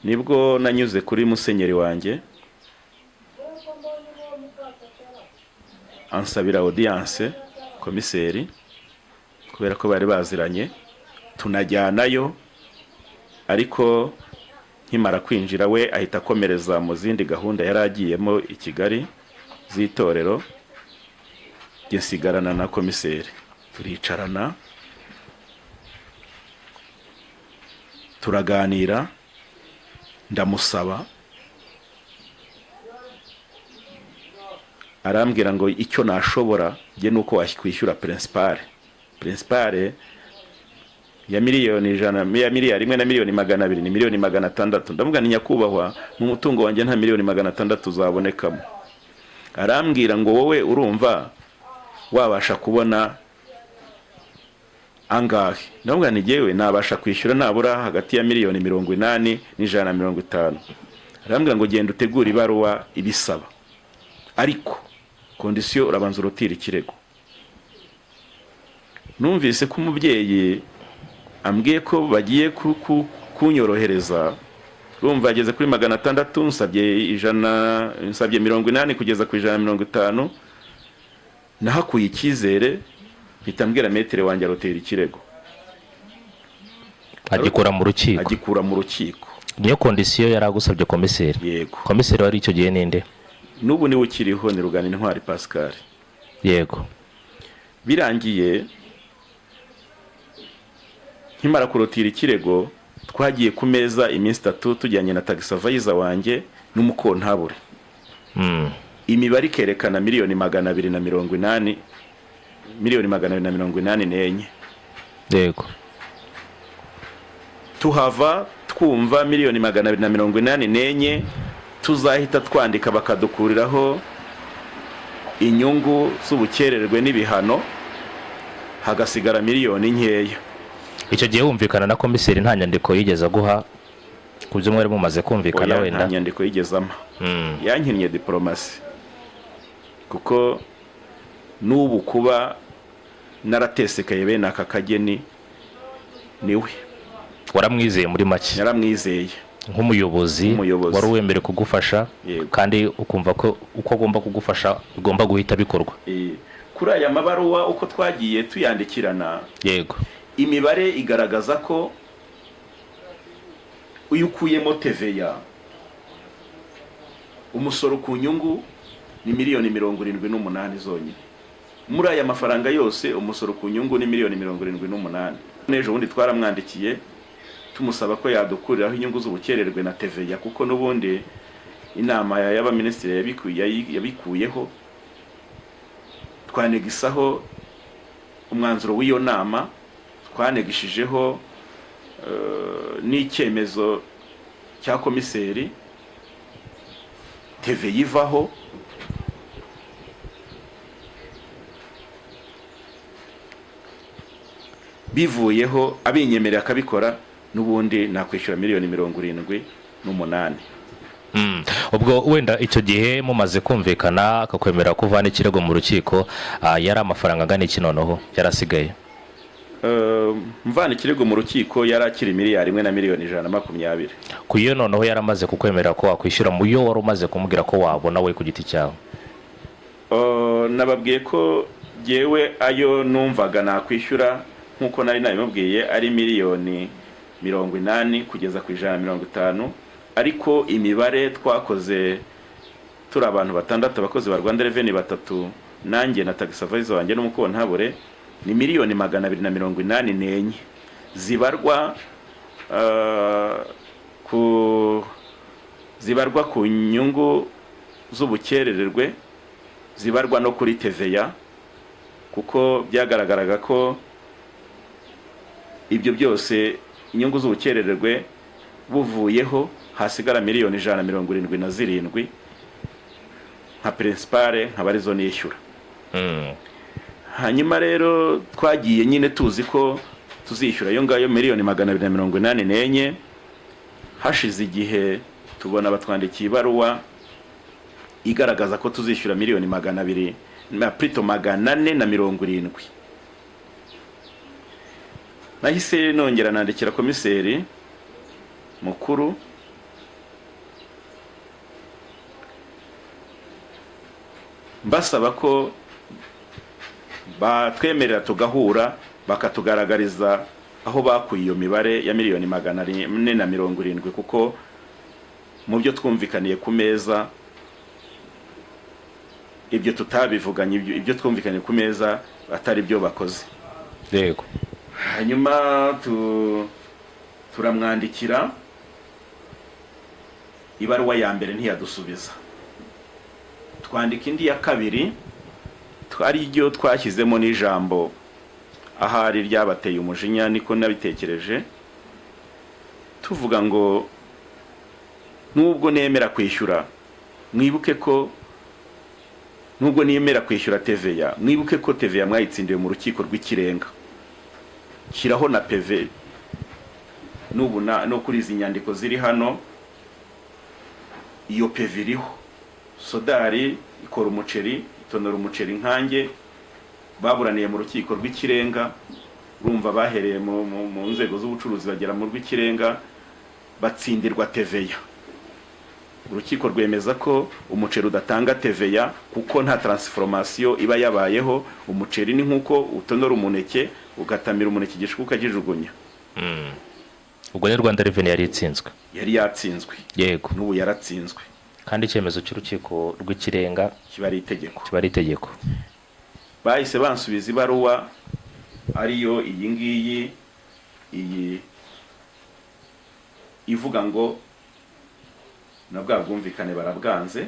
nibwo nanyuze kuri musenyeri wanjye ansabira audience komiseri, kubera ko bari baziranye, tunajyanayo. Ariko nkimara kwinjira we ahita akomereza mu zindi gahunda yaragiyemo i Kigali z'itorero, gisigarana na komiseri. Turicarana turaganira, ndamusaba, arambwira ngo icyo nashobora je nuko wakwishyura principale ya miliyoni 100, ya miliyari 1 na miliyoni 200, ni miliyoni 600. Ndavuga ni nyakubahwa, mu mutungo wanjye nta miliyoni 600 uzabonekamo. Arambwira ngo wowe urumva wabasha kubona angahe? Ndavuga ni jewe nabasha kwishyura nabura hagati ya miliyoni 80 n'150. Arambwira ngo genda utegura ibaruwa ibisaba, ariko kondisiyo urabanza urutira ikirego. Numvise ko umubyeyi ambwiye ko bagiye kunyorohereza, urumva ageze kuri 600, nsabye 80 kugeza ku 150. Nahakuye icyizere, mpitambwira metere wanjye arotera ikirego, agikura mu rukiko. Niyo kondisiyo yaragusabye komiseri? Yego. Komiseri wari icyo gihe ninde? Nubu niwe ukiriho, ni Rugana Intwari Pascal. Yego. Birangiye nkimara kurotira ikirego, twagiye ku meza iminsi 3 tujyanye na tax advisor wanjye n'umukontabure. Imibare ikerekana miliyoni 280, miliyoni 284. Yego. Tuhava twumva miliyoni 284 tuzahita twandika bakadukuriraho inyungu z'ubukererwe n'ibihano, hagasigara miliyoni nkeya. Icyo gihe wumvikana na komiseri nta nyandiko yigeze guha kubyo mwari mumaze kumvikana? Wenda nta nyandiko yigezama. Yankinnye diplomasi, kuko n'ubu kuba naratesekaye bene aka kageni niwe. Waramwizeye muri make? Yaramwizeye nk'umuyobozi wari uwemere kugufasha. Kandi ukumva ko uko agomba kugufasha bigomba guhita bikorwa. Kuri aya mabaruwa uko twagiye tuyandikirana, yego, imibare igaragaza ko uyukuyemo TVA umusoro ku nyungu ni miliyoni 78 zonyine. Muri aya mafaranga yose umusoro ku nyungu ni miliyoni 78. Nejo bundi twaramwandikiye tumusaba ko yadukuriraho inyungu z'ubukererwe na TVA, kuko n'ubundi inama y'abaminisitiri yabikuyeho. Twanegisaho umwanzuro w'iyo nama, twanegishijeho n'icyemezo cya komiseri, TVA yivaho. bivuyeho abinyemerera akabikora n'ubundi nakwishyura miliyoni 78. ubwo wenda icyo gihe mumaze kumvikana akakwemera kuvana ikirego mu rukiko, yari amafaranga angana iki noneho yarasigaye? Mvana ikirego mu rukiko yari akiri miliyari 1 na miliyoni 120. ku iyo noneho yaramaze kukwemera ko wakwishyura mu yo wari umaze kumubwira ko wabona we ku giti cyawe? Nababwiye ko jewe ayo numvaga nakwishyura nkuko nari nabimubwiye ari miliyoni 80 kugeza ku 150, ariko imibare twakoze turi abantu batandatu, abakozi ba Rwanda Revenue batatu, nanjye na tax advisor wanjye n'umukontabure, ni miliyoni 284 zibarwa ku nyungu z'ubukerererwe, zibarwa no kuri TVA, kuko byagaragaraga ko ibyo byose inyungu z'ubukerererwe buvuyeho hasigara miliyoni 177 nka principale nk'abarizo nishyura. Hanyuma rero twagiye nyine tuzi ko tuzishyura yo ngayo miliyoni 284. Hashize igihe tubona batwandikiye ibaruwa igaragaza ko tuzishyura miliyoni 200 na plutôt 470. Nahise nongera nandikira komiseri mukuru mbasaba ko batwemerera tugahura bakatugaragariza aho bakuye iyo mibare ya miliyoni 470, kuko mu byo twumvikaniye ku meza ibyo tutabivuganye, ibyo twumvikaniye ku meza atari byo bakoze. Yego. Hanyuma turamwandikira, ibaruwa ya mbere ntiyadusubiza, twandika indi ya kabiri twari ryo twashyizemo n'ijambo ahari ryabateye umujinya, niko nabitekereje, tuvuga ngo nubwo nemera kwishyura, mwibuke ko nubwo nemera kwishyura TVA, mwibuke ko TVA mwayitsindiye mu rukiko rw'ikirenga, kiraho na PV nubu no kuri izi nyandiko ziri hano, iyo PV iriho. Sodari ikora umuceri, itonora umuceri nkange, baburaniye mu rukiko rw'ikirenga, urumva bahereye mu nzego z'ubucuruzi bagera mu rw'ikirenga, batsindirwa TVA. Urukiko rwemeza ko umuceri udatanga TVA kuko nta transformation iba yabayeho. Umuceri ni nkuko utonora umuneke ugatamira umuneke igishuko ukajijugunya. Ubwo ni Rwanda Revenue yari itsinzwe? Yari yatsinzwe. Yego. N'ubu yaratsinzwe. Kandi icyemezo cy'urukiko rw'ikirenga kiba ari itegeko. Bahise bansubiza ibaruwa ariyo iyi ngiyi, iyi ivuga ngo nabwa bwumvikane barabwanze,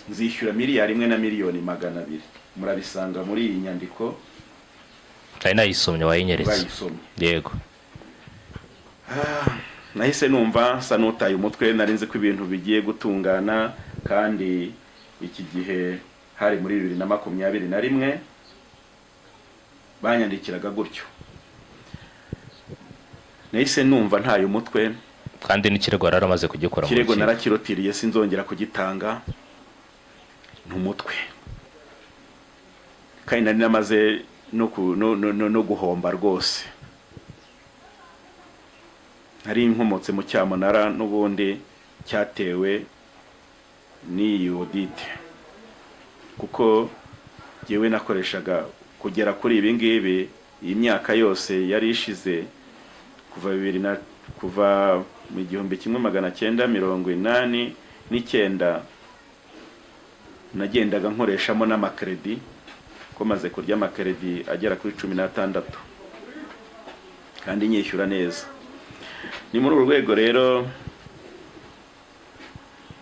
nzishyura miliyari 1 na miliyoni 200. Murabisanga muri iyi nyandiko. Kandi nayisomye wayinyeretse? Yego. Nahise numva sa nutaye umutwe, narinze ko ibintu bigiye gutungana, kandi iki gihe hari muri 2021 banyandikiraga gutyo. Nahise numva ntaye umutwe, kandi n'ikirego yaramaze kugikora mu kirego narakirotiriye, sinzongera kugitanga n'umutwe, kandi nari namaze no guhomba rwose. Nari inkomotse mu cyamunara n'ubundi cyatewe n'iyi audit, kuko jewe nakoreshaga kugera kuri ibi ngibi iyi myaka yose yari ishize kuva mu 1989 nagendaga nkoreshamo n'amakredi, ko maze kurya amakredi agera kuri 16 kandi nyishyura neza. Ni muri urwego rero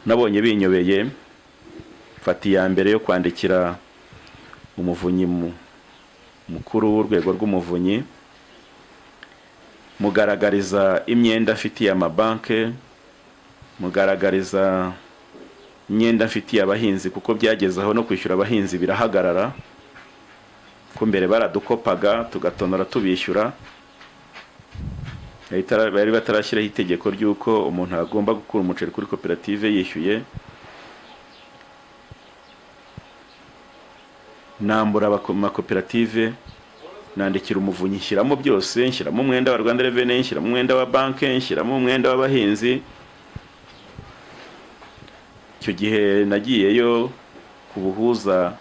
nabonye binyobeye, fati ya mbere yo kwandikira umuvunyi mukuru w'urwego rw'umuvunyi, mugaragariza imyenda afitiye amabanke, mugaragariza imyenda afitiye abahinzi, kuko byageze aho no kwishyura abahinzi birahagarara. ko mbere baradukopaga tugatonora tubishyura, bari batarashyiraho itegeko ry'uko umuntu agomba gukura umuceri kuri koperative yishyuye. Nambura amakoperative, nandikira umuvunyi, nshyiramo byose, nshyiramo umwenda wa Rwanda Revenue, nshyiramo umwenda wa banki, nshyiramo umwenda w'abahinzi. Icyo gihe nagiyeyo guhuzwa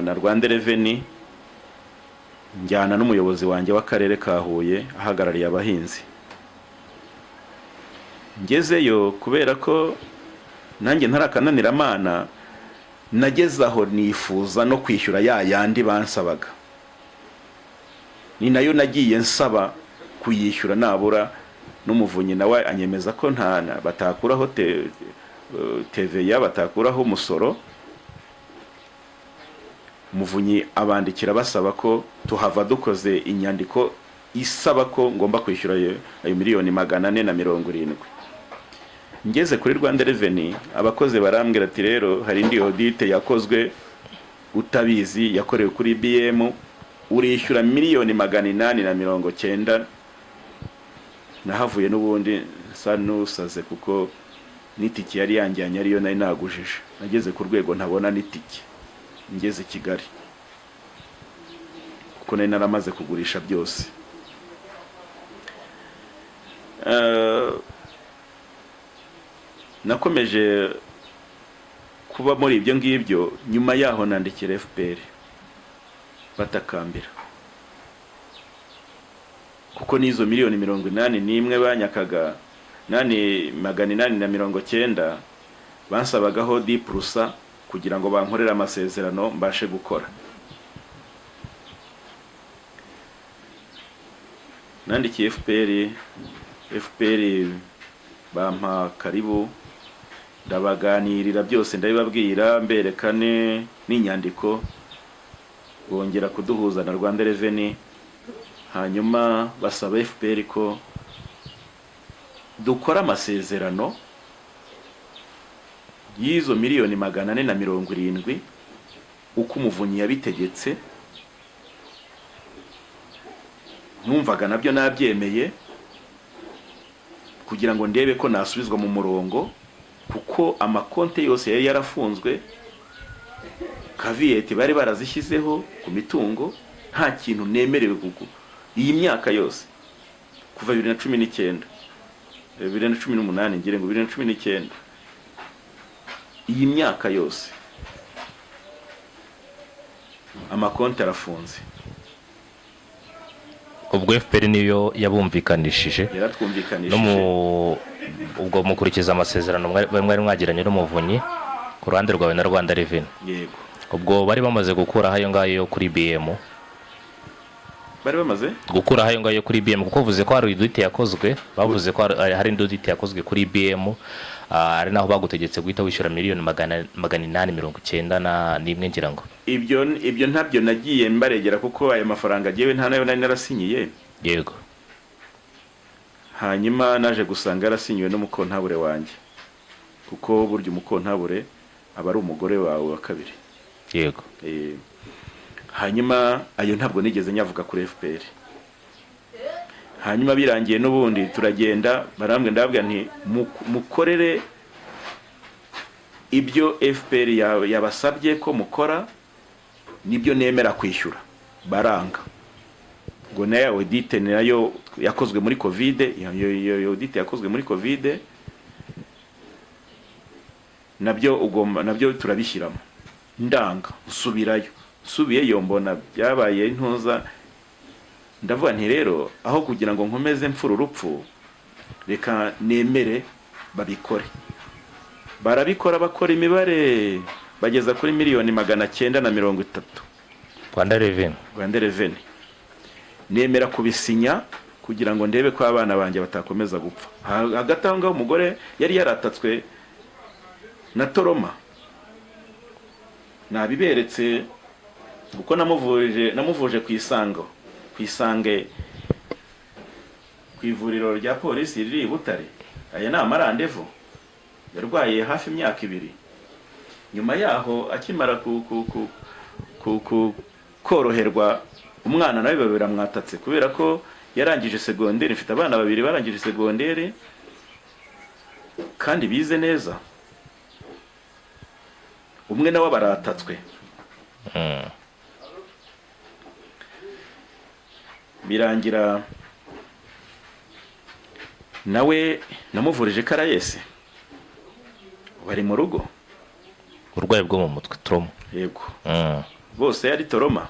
na Rwanda Revenue, njyana n'umuyobozi wanjye w'akarere ka Huye ahagarariye abahinzi. Ngezeyo kubera ko nanjye ntarakananira Imana, nageze aho nifuza no kwishyura ya yandi bansabaga. Ni nayo nagiye nsaba kuyishyura nabura, n'umuvunyi nawe anyemeza ko batakuraho TVA, batakuraho umusoro. Umuvunyi abandikira basaba ko tuhava dukoze inyandiko isaba ko ngomba kwishyura ayo 470,000. Ngeze kuri Rwanda Revenue, abakozi barambwira ati rero hari indi audit yakozwe utabizi, yakorewe kuri BM, urishyura 890,000. Nahavuye n'ubundi sa nusaze kuko n'itiki yari yanjyanye ariyo nari nagujije. Nageze ku rwego ntabona n'itiki ngeze i Kigali, kuko nari naramaze kugurisha byose. Nakomeje kuba muri ibyo ngibyo. Nyuma yaho nandikira FPR batakambira, kuko n'izo 881,000 banyakaga 890 bansabagaho 10% kugira ngo bankorere amasezerano mbashe gukora. Nandikiye FPR bampa karibu, ndabaganirira byose, ndabibabwira, mberekane n'inyandiko, bongera kuduhuza na Rwanda Revenue. Hanyuma basaba FPR ko dukora amasezerano y'izo 470,000 uko umuvunyi yabitegetse. Numvaga nabyo nabyemeye kugira ngo ndebe ko nasubizwa mu murongo, kuko amakonte yose yari yarafunzwe, kaviyete bari barazishyizeho ku mitungo, nta kintu nemerewe kuko iyi myaka yose kuva 2019 2018 ngire ngo 2019, iyi myaka yose amakonte arafunze. ubwo FPR niyo yabumvikanishije, yaratwumvikanishije. ubwo mukurikiza amasezerano mwari mwagiranye n'umuvunyi ku ruhande rwawe na Rwanda Revenue. Yego. ubwo bari bamaze gukuraho ayo ngayo kuri BM, bari bamaze gukuraho ayo ngayo kuri BM, kuko uvuze ko hari audit yakozwe, bavuze ko hari audit yakozwe kuri BM, ari naho bagutegetse guhita wishyura 890,000 ngira ngo. Ibyo ntabyo nagiye mbaregera, kuko ayo mafaranga agiyewe nta nayo nari narasinyiye. Yego. Hanyuma naje gusanga yarasinyiwe n'umukontabure wanjye, kuko burya umukontabure aba ari umugore wawe wa kabiri. Yego. Hanyuma ayo ntabwo nigeze nyavuga kuri FPR. Hanyuma birangiye n'ubundi turagenda, ndababwira nti mukorere ibyo FPR yabasabye ko mukora, nibyo nemera kwishyura. Baranga ngo nayo audit nayo yakozwe muri Covid, iyo audit yakozwe muri Covid, nabyo turabishyiramo. Ndanga usubirayo, subiyeyo mbona byabaye intuza. Ndavuga nti rero aho kugira ngo nkomeze mfura urupfu, reka nemere babikore. Barabikora, bakora imibare bageza kuri 930,000. Rwanda Revenue nemera kubisinya kugira ngo ndebe ko abana banjye batakomeza gupfa. Hagati aho ngaho umugore yari yaratatswe na toroma, nabiberetse kuko namuvuje ku Isange ku ivuriro rya polisi riri i Butare. Aya ni amarandevu, yarwaye hafi imyaka 2. nyuma yaho akimara koroherwa, umwana nawe biba biramwatatse kubera ko yarangije segonderi. Mfite abana babiri barangije segonderi kandi bize neza, umwe nawe baratatswe. Birangira nawe namuvurije karayesi, bari mu rugo. Uburwayi bwo mu mutwe, trauma. Yego. Bose yari toroma.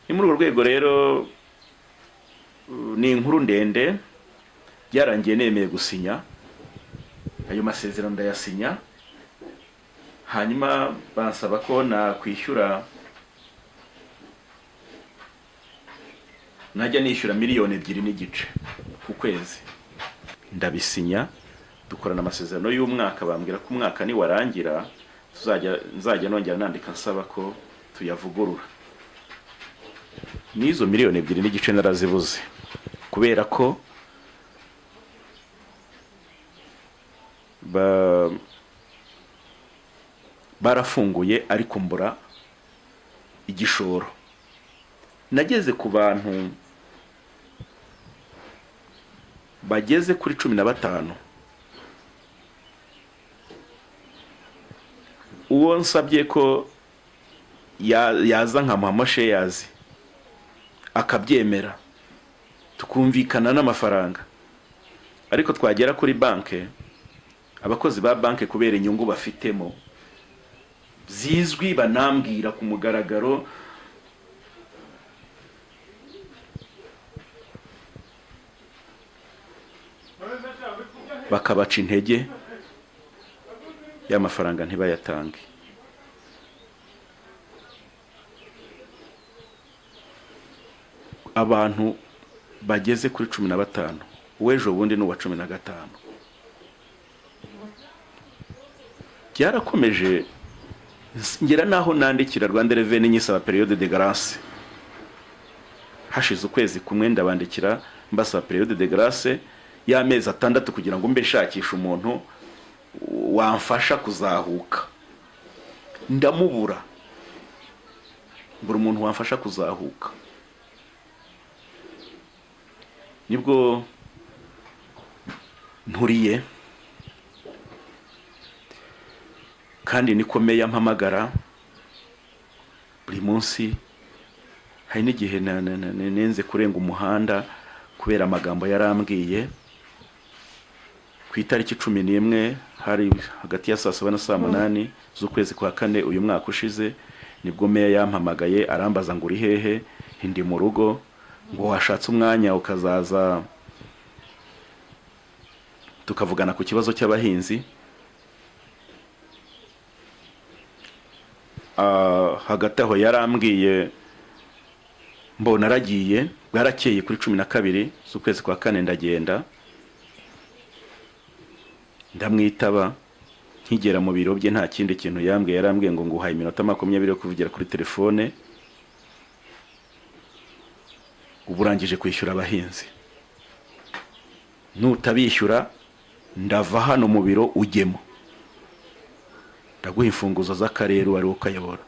Ni muri urwo rwego rero ni inkuru ndende, byarangiye nemeye gusinya ayo masezerano, ndayasinya. Hanyuma bansaba ko nakwishyura, najya nishyura 2.5 miliyoni ku kwezi. Ndabisinya, dukorana amasezerano y'umwaka, bambwira ko umwaka ni warangira nzajya nongera nandika nsaba ko tuyavugurura. N'izo 2.5 miliyoni narazibuze kubera ko barafunguye ariko mbura igishoro. Nageze ku bantu bageze kuri 15. Uwo nsabye ko yaza nkamuha shares akabyemera, tukumvikana n'amafaranga, ariko twagera kuri banke, abakozi ba banke kubera inyungu bafitemo zizwi, banambwira ku mugaragaro, bakabaca intege, y'amafaranga ntibayatange. Abantu bageze kuri 15, uwejo bundi n'uwa 15. Byarakomeje ngera naho nandikira Rwanda Revenue nyisaba periode de grâce. Hashize ukwezi kumwe ndabandikira mbasaba periode de grâce y'amezi 6 kugira ngo mbe shakisha umuntu wamfasha kuzahuka. Ndamubura, mbura umuntu wamfasha kuzahuka. Nibwo nturiye kandi nikomeye mpamagara buri munsi. Hari n'igihe nenze kurenga umuhanda kubera amagambo yarambwiye. Ku itariki 11 hari hagati ya saa 7 na saa 8 z'ukwezi kwa 4 uyu mwaka ushize, nibwo meya yampamagaye arambaza ngo uri hehe. Ndi mu rugo, ngo washatse umwanya ukazaza tukavugana ku kibazo cy'abahinzi. Hagati aho yarambwiye, mbona aragiye. Bwarakeye kuri 12 z'ukwezi kwa 4 ndagenda ndamwitaba. Nkigera mu biro bye nta kindi kintu yambwiye, yarambwiye ngo nguhaye iminota 20 yo kuvugira kuri telefone, uburangije kwishyura abahinzi. Nutabishyura ndava hano mu biro ujyemo, ndaguha imfunguzo z'akarere wari ukayobora.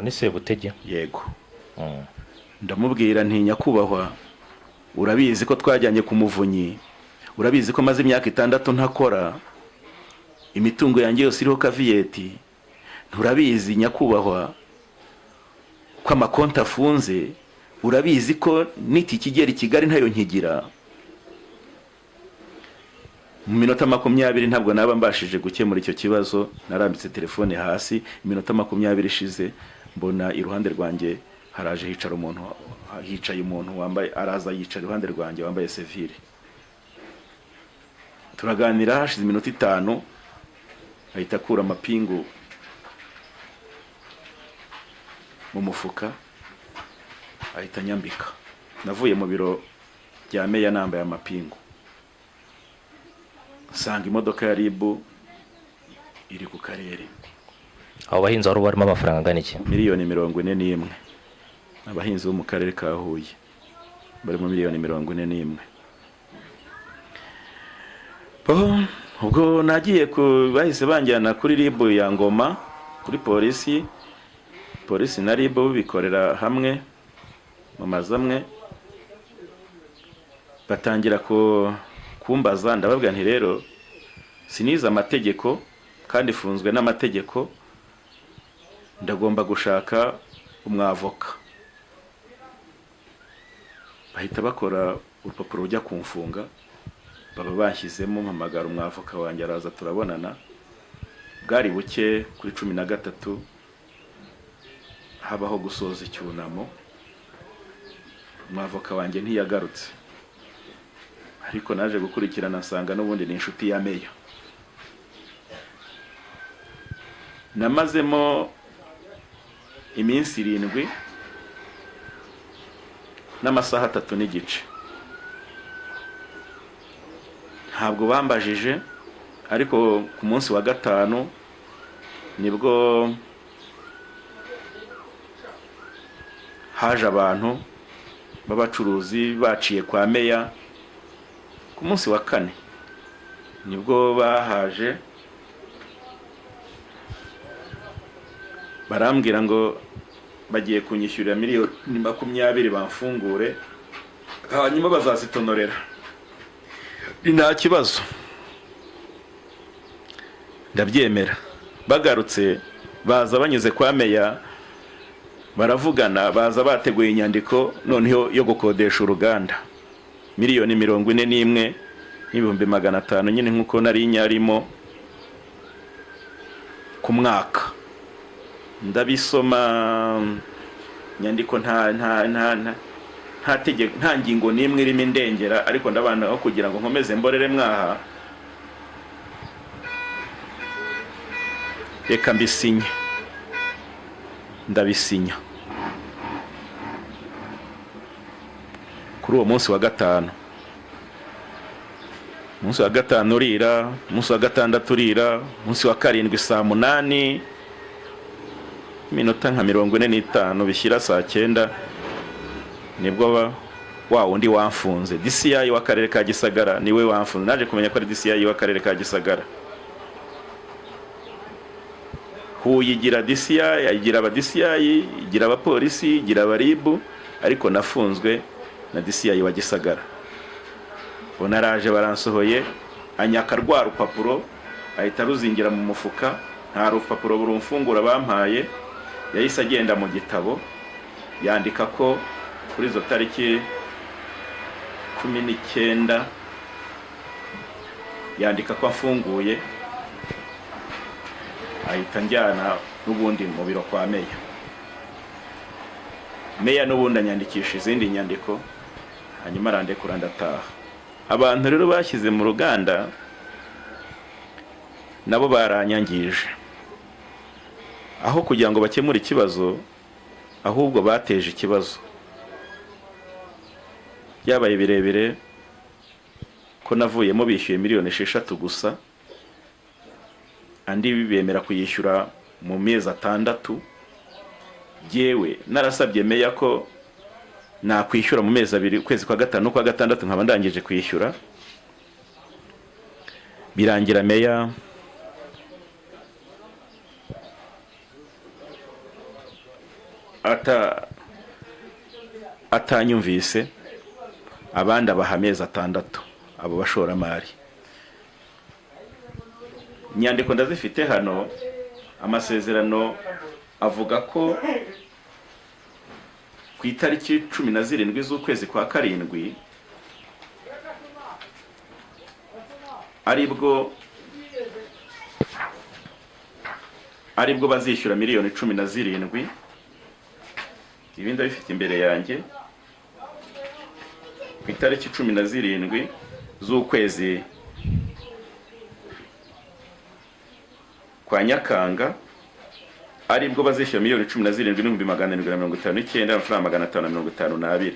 Ni Sebutege? Yego. Ndamubwira nti nyakubahwa, urabizi ko twajyanye ku Muvunyi, urabizi ko maze imyaka 6 ntakora, imitungo yanjye yose iriho kaviyeti, nturabizi nyakubahwa ko amakonti afunze, urabizi ko niti kigera Kigali ntayo nkigira. Mu minota 20 ntabwo naba mbashije gukemura icyo kibazo. Narambitse telefone hasi. Iminota 20 ishize mbona iruhande rwanjye haraje hicaye umuntu wambaye, araza yicara iruhande rwanjye wambaye civile. Turaganira hashize iminota 5, ahita akura amapingu mu mufuka ahita nyambika. Navuye mu biro bya meya nambaye amapingu, sanga imodoka ya ribu iri ku karere. Abo bahinzi wari barimo amafaranga angana iki? 41 abahinzi bo mu karere ka Huye barimo 41. ubwo nagiye bahise banjyana kuri RIB ya Ngoma, kuri polisi na RIB bikorera hamwe mu mazu amwe, batangira kumbaza, ndababwira nti rero sinize amategeko kandi funzwe n'amategeko, ndagomba gushaka umwavoka. Bahita bakora urupapuro rujya kumfunga, baba bashyizemo, mpamagara umwavoka wanjye araza turabonana. Bwari buke kuri 13 habaho gusoza icyunamo, umwavoka wanjye ntiyagarutse, ariko naje gukurikirana nsanga n'ubundi ni inshuti ya meya. Namazemo iminsi 7 n'amasaha 3 n'igice. Ntabwo bambajije, ariko ku munsi wa gatanu nibwo haje abantu b'abacuruzi baciye kwa meya. Ku munsi wa 4 nibwo bahaje barambwira ngo bagiye kunyishyurira miliyoni 20 bamfungure, hanyuma bazazitonorera. Nta kibazo, ndabyemera. Bagarutse baza banyuze kwa meya, baravugana, baza bateguye inyandiko noneho yo gukodesha uruganda, miliyoni 41 n'ibihumbi 500 nyine nkuko nari nyarimo ku mwaka. Ndabisoma, nyandiko nta ngingo n'imwe irimo indengera, ariko ndabana aho kugira ngo nkomeze mborere mwaha, reka mbisinye. Ndabisinya kuri uwo munsi wa 5. Munsi wa 5 urira, munsi wa 6 urira, munsi wa 7 saa 8 minota nka 45 bishyira saa 9 nibwo wa wundi wamfunze, DCI w'akarere ka Gisagara niwe wamfunze. Naje kumenya ko ari DCI w'akarere ka Gisagara. Huye igira DCI, igira aba DCI, igira abapolisi, igira abaribu, ariko nafunzwe na DCI wa Gisagara. Bonaraje baransohoye, anyaka rwa rupapuro, ahita ruzingira mu mufuka, nta rupapuro burumfungura bampaye. Yahise agenda mu gitabo yandika ko kuri izo tariki 19 yandika ko afunguye, ahita njyana n'ubundi mu biro kwa meya. Meya n'ubundi anyandikisha izindi nyandiko, hanyuma arandekura ndataha. Abantu rero bashyize mu ruganda nabo baranyangije, aho kugira ngo bakemure ikibazo ahubwo bateje ikibazo. Byabaye birebire ko navuyemo bishyuye miliyoni 6 gusa, andi bemera kuyishyura mu mezi 6. Jewe narasabye meya ko nakwishyura mu mezi 2, ukwezi kwa 5 kwa 6 nkaba ndangije kwishyura. Birangira meya atanyumvise, abandi abaha amezi 6 abo bashoramari. Nyandiko ndazifite hano, amasezerano avuga ko ku itariki 17 z'ukwezi kwa 7 aribwo bazishyura miliyoni 17. Ibindi bifite imbere yanjye. Ku itariki 17 z'ukwezi kwa Nyakanga aribwo bazishyura miliyoni 17,759 n'amafaranga 552.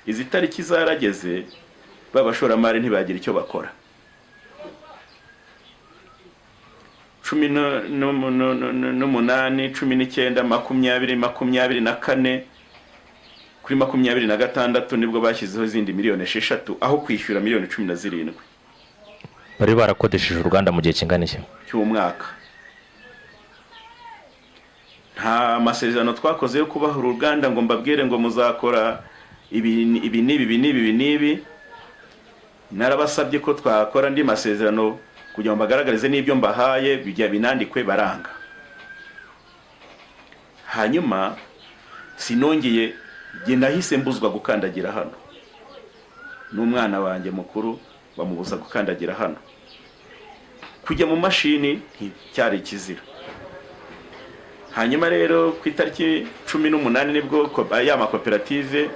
Izi tariki zarageze, babashoramari ntibagira icyo bakora. 18, 19, 24 kuri 26 nibwo bashyizeho izindi miliyoni 6 aho kwishyura miliyoni 17. bari barakodesheje uruganda mu gihe kingana iki? cy'umwaka. Nta masezerano twakoze yo kubaha uruganda ngo mbabwire ngo muzakora ibi n'ibi. Narabasabye ko twakora andi masezerano kugira ngo bagaragarize n'ibyo mbahaye bijya binandikwe, baranga. Hanyuma sinongeye nahise mbuzwa gukandagira hano, n'umwana wanjye mukuru bamubuza gukandagira hano. Kujya mu mashini cyari kizira. Hanyuma rero ku itariki 18 nibwo ya makoperative,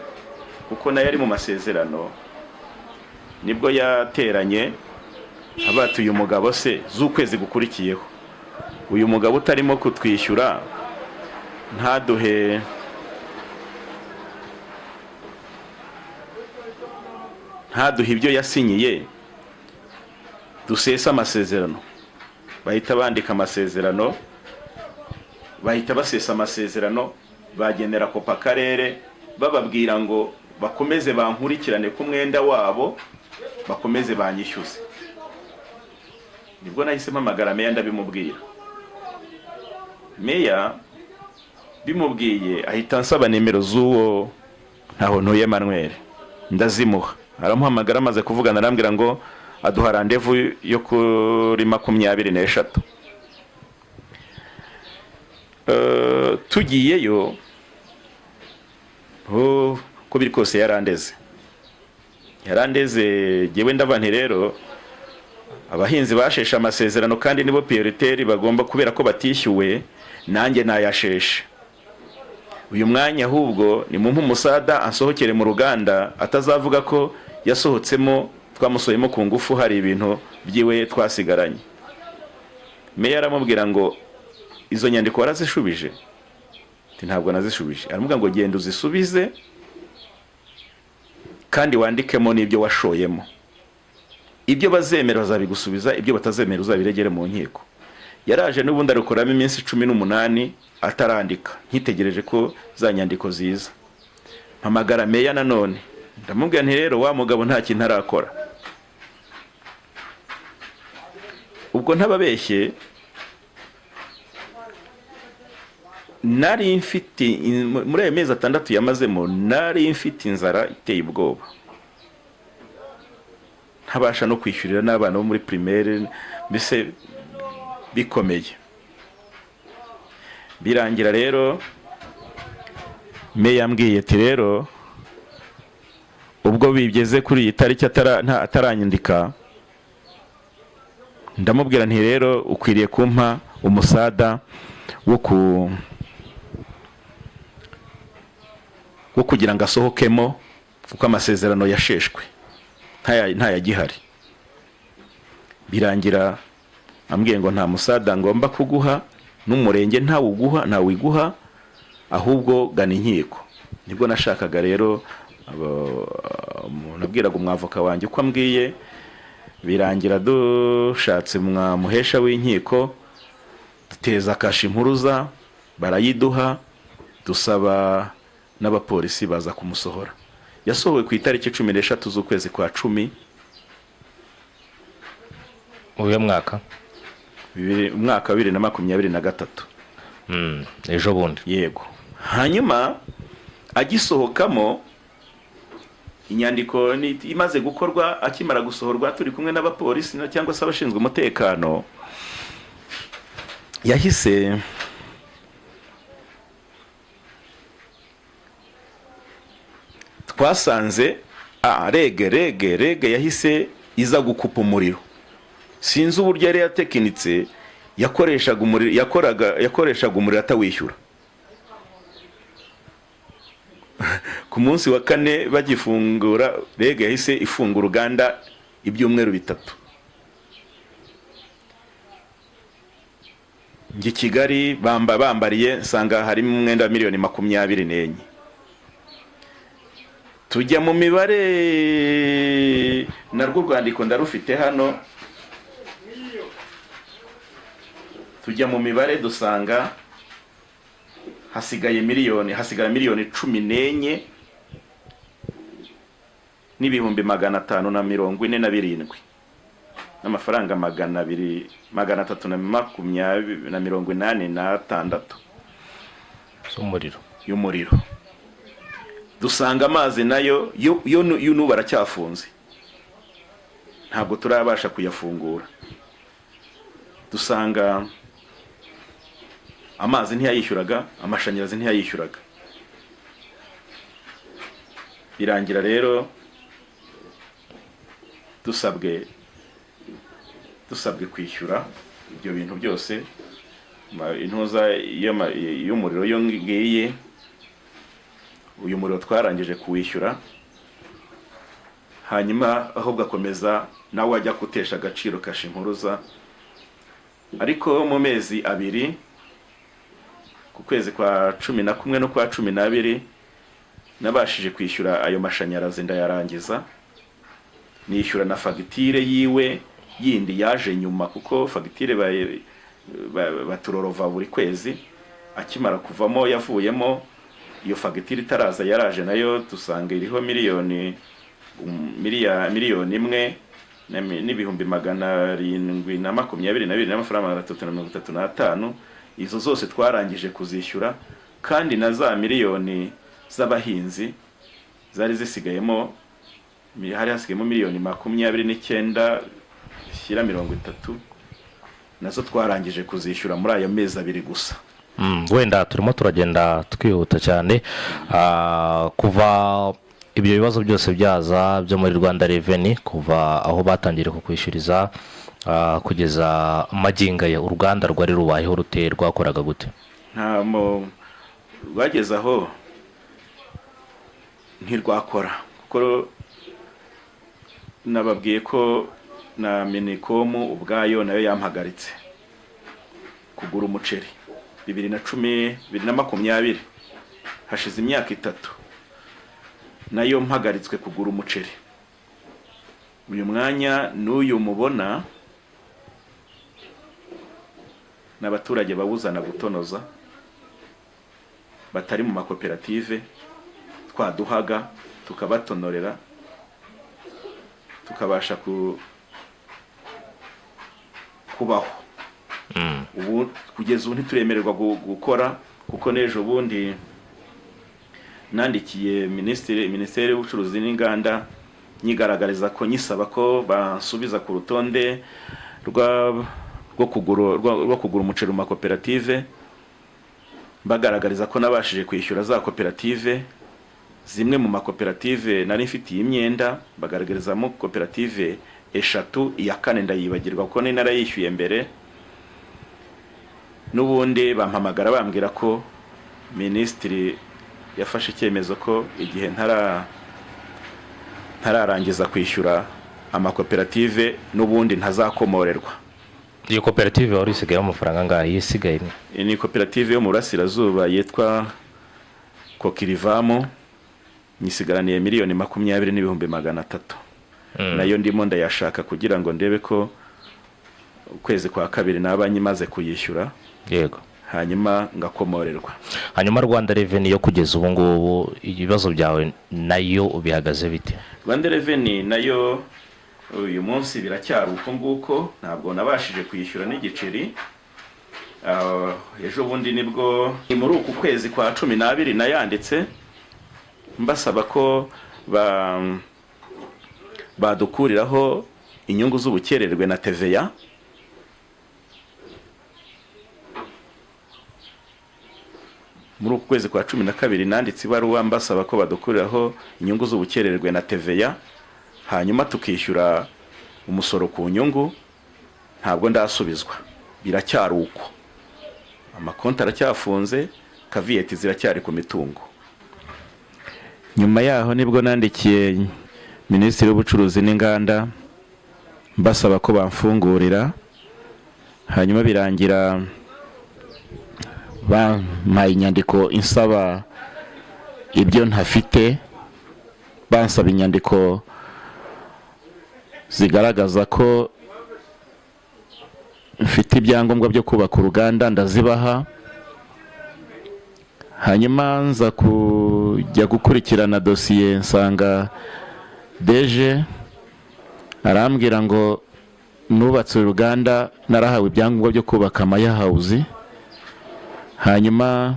kuko nayo ari mu masezerano, nibwo yateranye abatuye umugabo se z'ukwezi gukurikiyeho, uyu mugabo utarimo kutwishyura ntaduhe ibyo yasinyiye, dusesa amasezerano. Bahita bandika amasezerano, bahita basesa amasezerano, bagenera kopa karere bababwira ngo bakomeze bankurikirane ku mwenda wabo, bakomeze banyishyuze. Nibwo nahise mpamagara meya ndabimubwira. Meya bimubwiye ahita ansaba nimero z'uwo ntaho ntuye Emmanuel, ndazimuha. Aramuhamagara, amaze kuvugana arambwira ngo aduha rendezvous yo kuri 23. Tugiyeyo ko biri kose yarandeze jewe ndava nti rero abahinzi bashesha amasezerano kandi nibo prioritaire bagomba, kubera ko batishyuwe nanjye nayasheshe. Uyu mwanya ahubwo ni mumpe umusada ansohokere mu ruganda, atazavuga ko yasohotsemo twamusoyemo ku ngufu, hari ibintu byiwe twasigaranye. Meya aramubwira ngo izo nyandiko warazishubije? Ntabwo nazishubije. Aramubwira ngo genda uzisubize kandi wandikemo n'ibyo washoyemo. Ibyo bazemera bazabigusubiza, ibyo batazemera uzabiregere mu nkiko. Yaraje n'ubundi arukoramo iminsi 18 atarandika, nkitegereje ko za nyandiko ziza. Mpamagara meya nanone ndamubwira nti rero wa mugabo nta kintu arakora. Ubwo ntababeshye, nari mfite muri ayo mezi 6 yamazemo, nari mfite inzara iteye ubwoba, ntabasha no kwishyurira n'abana bo muri primaire, mbese bikomeye. Birangira rero meya yambwiye ati rero ubwo bigeze kuri iyi tariki ataranyandika, ndamubwira nti rero ukwiriye kumpa umusada wo kugira ngo asohokemo, kuko amasezerano yasheshwe nta yagihari. Birangira ambwiye ngo nta musada ngomba kuguha, n'umurenge ntawiguha, ahubwo gana inkiko. Nibwo nashakaga rero nabwiraga umwavoka wanjye uko ambwiye. Birangira dushatse mwamuhesha w'inkiko, duteza kashi impuruza, barayiduha, dusaba n'abapolisi baza kumusohora. Yasohowe ku itariki 13 z'ukwezi kwa 10 uyu mwaka, umwaka 2023. Ejo bundi. Yego. Hanyuma agisohokamo, inyandiko imaze gukorwa, akimara gusohorwa turi kumwe n'abapolisi cyangwa se abashinzwe umutekano, yahise twasanze rege yahise iza gukupa umuriro. Sinzi uburyo yari yatekinitse, yakoreshaga umuriro atawishyura. Ku munsi wa 4 bagifungura, rege yahise ifunga uruganda ibyumweru 3. Ngi Kigali bambariye nsanga harimo umwenda wa miliyoni 24. Tujya mu mibare, narwo rwandiko ndarufite hano. Tujya mu mibare dusanga hasigara miliyoni 14 n'ibihumbi 547. n'amafaranga 386 z'umuriro y'umuriro. Dusanga amazi nayo yo n'ubu aracyafunze, ntabwo turabasha kuyafungura. Dusanga amazi ntiyayishyuraga, amashanyarazi ntiyayishyuraga. Birangira rero dusabwe kwishyura ibyo bintu byose, intuza y'umuriro yo ngiye. Uyu muriro twarangije kuwishyura, hanyuma aho gakomeza nawe ajya kutesha agaciro kasha impuruza. Ariko mu mezi 2, ku kwezi kwa 11 no kwa 12, nabashije kwishyura ayo mashanyarazi ndayarangiza, nishyura na fagitire yiwe yindi yaje nyuma, kuko fagitire baturorova buri kwezi. Akimara kuvamo yavuyemo, iyo fagitire itaraza yaraje nayo dusanga iriho miliyoni 1 n'ibihumbi 722 n'amafaranga 335. Izo zose twarangije kuzishyura, kandi na za miliyoni z'abahinzi zari zisigayemo, hari hasigayemo miliyoni 29 shyira 30, nazo twarangije kuzishyura muri ayo mezi 2 gusa. Wenda turimo turagenda twihuta cyane. Kuva ibyo bibazo byose byaza byo muri Rwanda Revenue, kuva aho batangire kukwishyuriza kugeza maginga ya uruganda rwari rubayeho rute, rwakoraga gute? Rwageze aho ntirwakora, kuko nababwiye ko na Minicom ubwayo nayo yampagaritse kugura umuceri 2020 hashize imyaka 3 nayo mpagaritswe kugura umuceri. Uyu mwanya n'uyu mubona n'abaturage bawuzana gutonoza batari mu makoperative, twaduhaga tukabatonorera tukabasha kubaho. Ubu kugeza ubu ntituremererwa gukora, kuko n'ejo bundi nandikiye Minisiteri y'Ubucuruzi n'Inganda nyigaragariza ko nyisaba ko bansubiza ku rutonde rwo kugura umuceri mu makoperative, bagaragariza ko nabashije kwishyura za koperative. Zimwe mu makoperative nari mfitiye imyenda, bagaragarizamo koperative 3, iya 4 ndayibagirwa kuko nari narayishyuye mbere. N'ubundi bampamagara bambwira ko Minisitiri yafashe icyemezo ko igihe ntararangiza kwishyura amakoperative n'ubundi ntazakomorerwa. Iyo koperative wari isigaye amafaranga ngahe yisigaye? Ni koperative yo mu Burasirazuba yitwa Kokirivamo, nyisigaraniye miliyoni 20,300. Nayo ndimo ndayashaka kugira ngo ndebe ko ukwezi kwa 2 nabanyi maze kuyishyura. Yego. Hanyuma ngakomorerwa. Hanyuma Rwanda Revenue yo kugeza ubu ngubu ibibazo byawe nayo ubihagaze bite? Rwanda Revenue nayo uyu munsi biracyari uko nguko, ntabwo nabashije kuyishyura n'igiceri. Ejo bundi nibwo muri uku kwezi kwa 12 nayanditse mbasaba ko badukuriraho inyungu z'ubukererwe na TVA. Muri uku kwezi kwa 12 nanditse ibaruwa mbasaba ko badukuriraho inyungu z'ubukererwe na TVA, hanyuma tukishyura umusoro ku nyungu. Ntabwo ndasubizwa, biracyari uko. Amakonti aracyafunze, kaviyeti ziracyari ku mitungo. Nyuma yaho nibwo nandikiye Minisitiri w'Ubucuruzi n'Inganda mbasaba ko bamfungurira, hanyuma birangira bampaye inyandiko insaba ibyo ntafite, bansaba inyandiko zigaragaza ko mfite ibyangombwa byo kubaka uruganda, ndazibaha. Hanyuma nza kujya gukurikirana dosiye, nsanga DG arambwira ngo nubatse uruganda narahawe ibyangombwa byo kubaka Maya House, hanyuma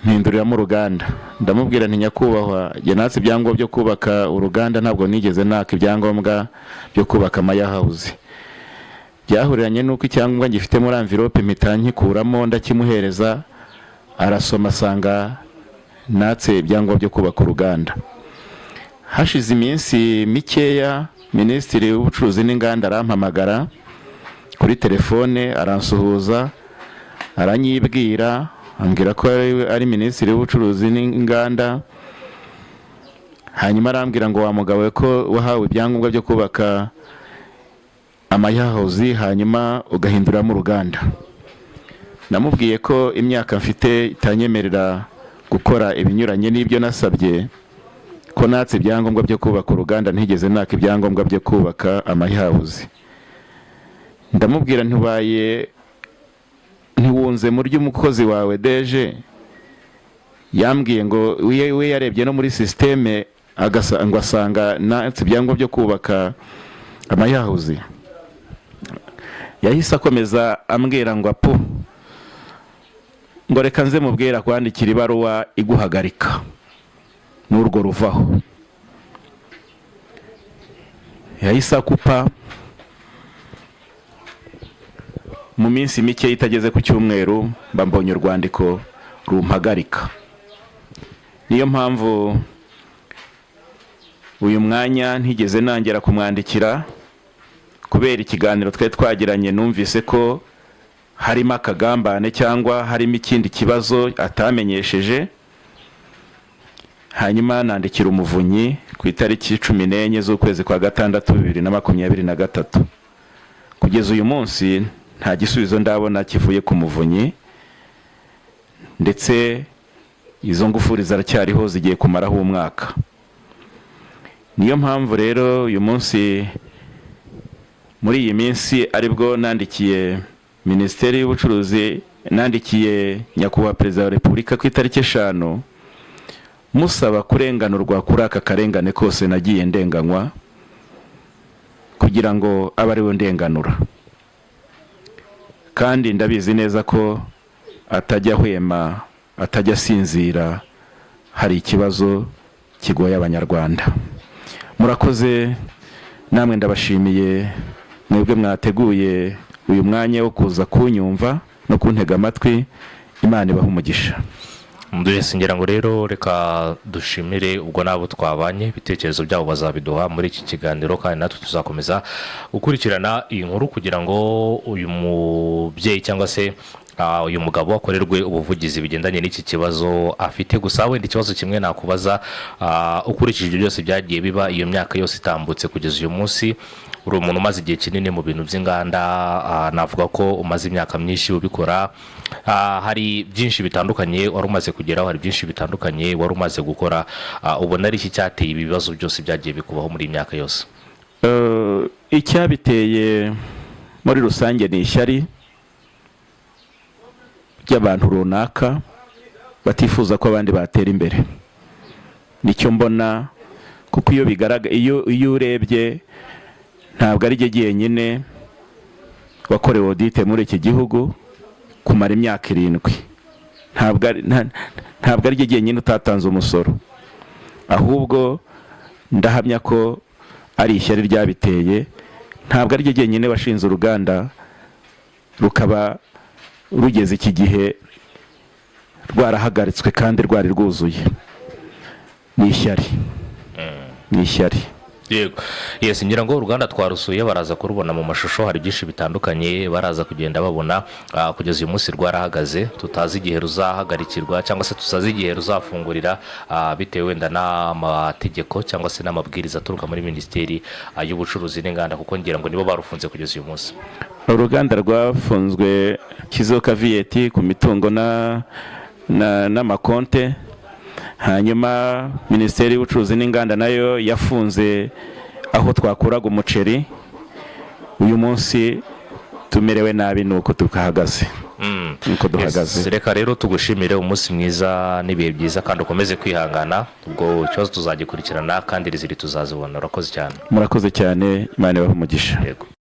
mpinduriramo uruganda. Ndamubwira nti nyakubahwa, jye natse ibyangombwa byo kubaka uruganda, ntabwo nigeze naka ibyangombwa byo kubaka Maya House. Byahuriranye nuko icyangombwa ngifite muri envelope mpita nkikuramo ndakimuhereza, arasoma asanga natse ibyangombwa byo kubaka uruganda. Hashize iminsi mikeya, Minisitiri w'Ubucuruzi n'Inganda arampamagara kuri telefone, aransuhuza, aranyibwira, ambwira ko ari Minisitiri w'Ubucuruzi n'Inganda. Hanyuma arambwira ngo wa mugabo we ko wahawe ibyangombwa byo kubaka Maya House, hanyuma ugahinduramo uruganda. Namubwiye ko imyaka mfite itanyemerera gukora ibinyuranye n'ibyo nasabye, ko natse ibyangombwa byo kubaka uruganda, ntigeze naka ibyangombwa byo kubaka Maya House. Ndamubwira ntiwunze mu ry'umukozi wawe deje yambwiye ngo we yarebye no muri systeme ngo asanga natse ibyangombwa byo kubaka Maya House. Yahise akomeza ambwira ngo apu, ngo reka nze mubwira kwandikira ibaruwa iguhagarika n'urwo ruvaho. Yahise akupa. Mu minsi mike itageze ku cyumweru mba mbonye urwandiko rumpagarika. Niyo mpamvu uyu mwanya ntigeze nangera kumwandikira, kubera ikiganiro twe twagiranye numvise ko harimo akagambane cyangwa harimo ikindi kibazo atamenyesheje. Hanyuma nandikira umuvunyi ku itariki 14 z'ukwezi kwa gatandatu 2023. Kugeza uyu munsi nta gisubizo ndabona kivuye ku muvunyi, ndetse izo ngufuri zaracyariho zigiye kumaraho umwaka. Niyo mpamvu rero uyu munsi, muri iyi minsi, aribwo nandikiye Minisiteri y'Ubucuruzi, nandikiye Nyakubahwa Perezida wa Repubulika ku itariki 5 musaba kurenganurwa kuri aka karengane kose nagiye ndenganywa, kugira ngo abe ari we ndenganura. Kandi ndabizi neza ko atajya hwema, atajya sinzira, hari ikibazo kigoye Abanyarwanda. Murakoze, namwe ndabashimiye mwebwe mwateguye uyu mwanya wo kuza kunyumva no kuntega amatwi. Imana ibahe umugisha. Mudwese ngira ngo rero reka dushimire ubwo nabo twabanye, ibitekerezo byabo bazabiduha muri iki kiganiro, kandi natwe tuzakomeza gukurikirana iyi nkuru kugira ngo uyu mubyeyi cyangwa se uyu mugabo akorerwe ubuvugizi bigendanye n'iki kibazo afite. Gusa wenda ikibazo kimwe nakubaza, ukurikije ibyo byose byagiye biba iyo myaka yose itambutse kugeza uyu munsi, uri umuntu umaze igihe kinini mu bintu by'inganda, navuga ko umaze imyaka myinshi ubikora, hari byinshi bitandukanye wari umaze kugeraho, hari byinshi bitandukanye wari umaze gukora, ubona ari iki cyateye ibi bibazo byose byagiye bikubaho muri iyi myaka yose? Icyabiteye muri rusange ni ishyari ry'abantu runaka batifuza ko abandi batera imbere. Nicyo mbona, kuko iyo bigaragara, iyo urebye, ntabwo ari jye jyenyine wakorewe audit muri iki gihugu kumara imyaka 7. Ntabwo ari jye jyenyine utatanze umusoro, ahubwo ndahamya ko ari ishyari ryabiteye. Ntabwo ari jye jyenyine washinze uruganda rukaba rugeze iki gihe rwarahagaritswe kandi rwari rwuzuye. Ni ishyari. Ni ishyari. Yego. Yes, ngira ngo uruganda twarusuye baraza kurubona mu mashusho, hari byinshi bitandukanye baraza kugenda babona, kugeza uyu munsi rwarahagaze, tutazi igihe ruzahagarikirwa cyangwa se tutazi igihe ruzafungurira, bitewe wenda n'amategeko cyangwa se n'amabwiriza aturuka muri Minisiteri y'Ubucuruzi n'Inganda, kuko ngira ngo nibo barufunze kugeza uyu munsi. Uruganda rwafunzwe kizoka VAT ku mitungo n'amakonte. Hanyuma Minisiteri y'Ubucuruzi n'Inganda nayo yafunze aho twakuraga umuceri. Uyu munsi tumerewe nabi nuko tukahagaze. nuko duhagaze. Reka rero tugushimire umunsi mwiza n'ibihe byiza kandi ukomeze kwihangana, ubwo ikibazo tuzagikurikirana kandi riziri tuzazibona. Urakoze cyane. Murakoze cyane, Imana ibahe umugisha. Yego.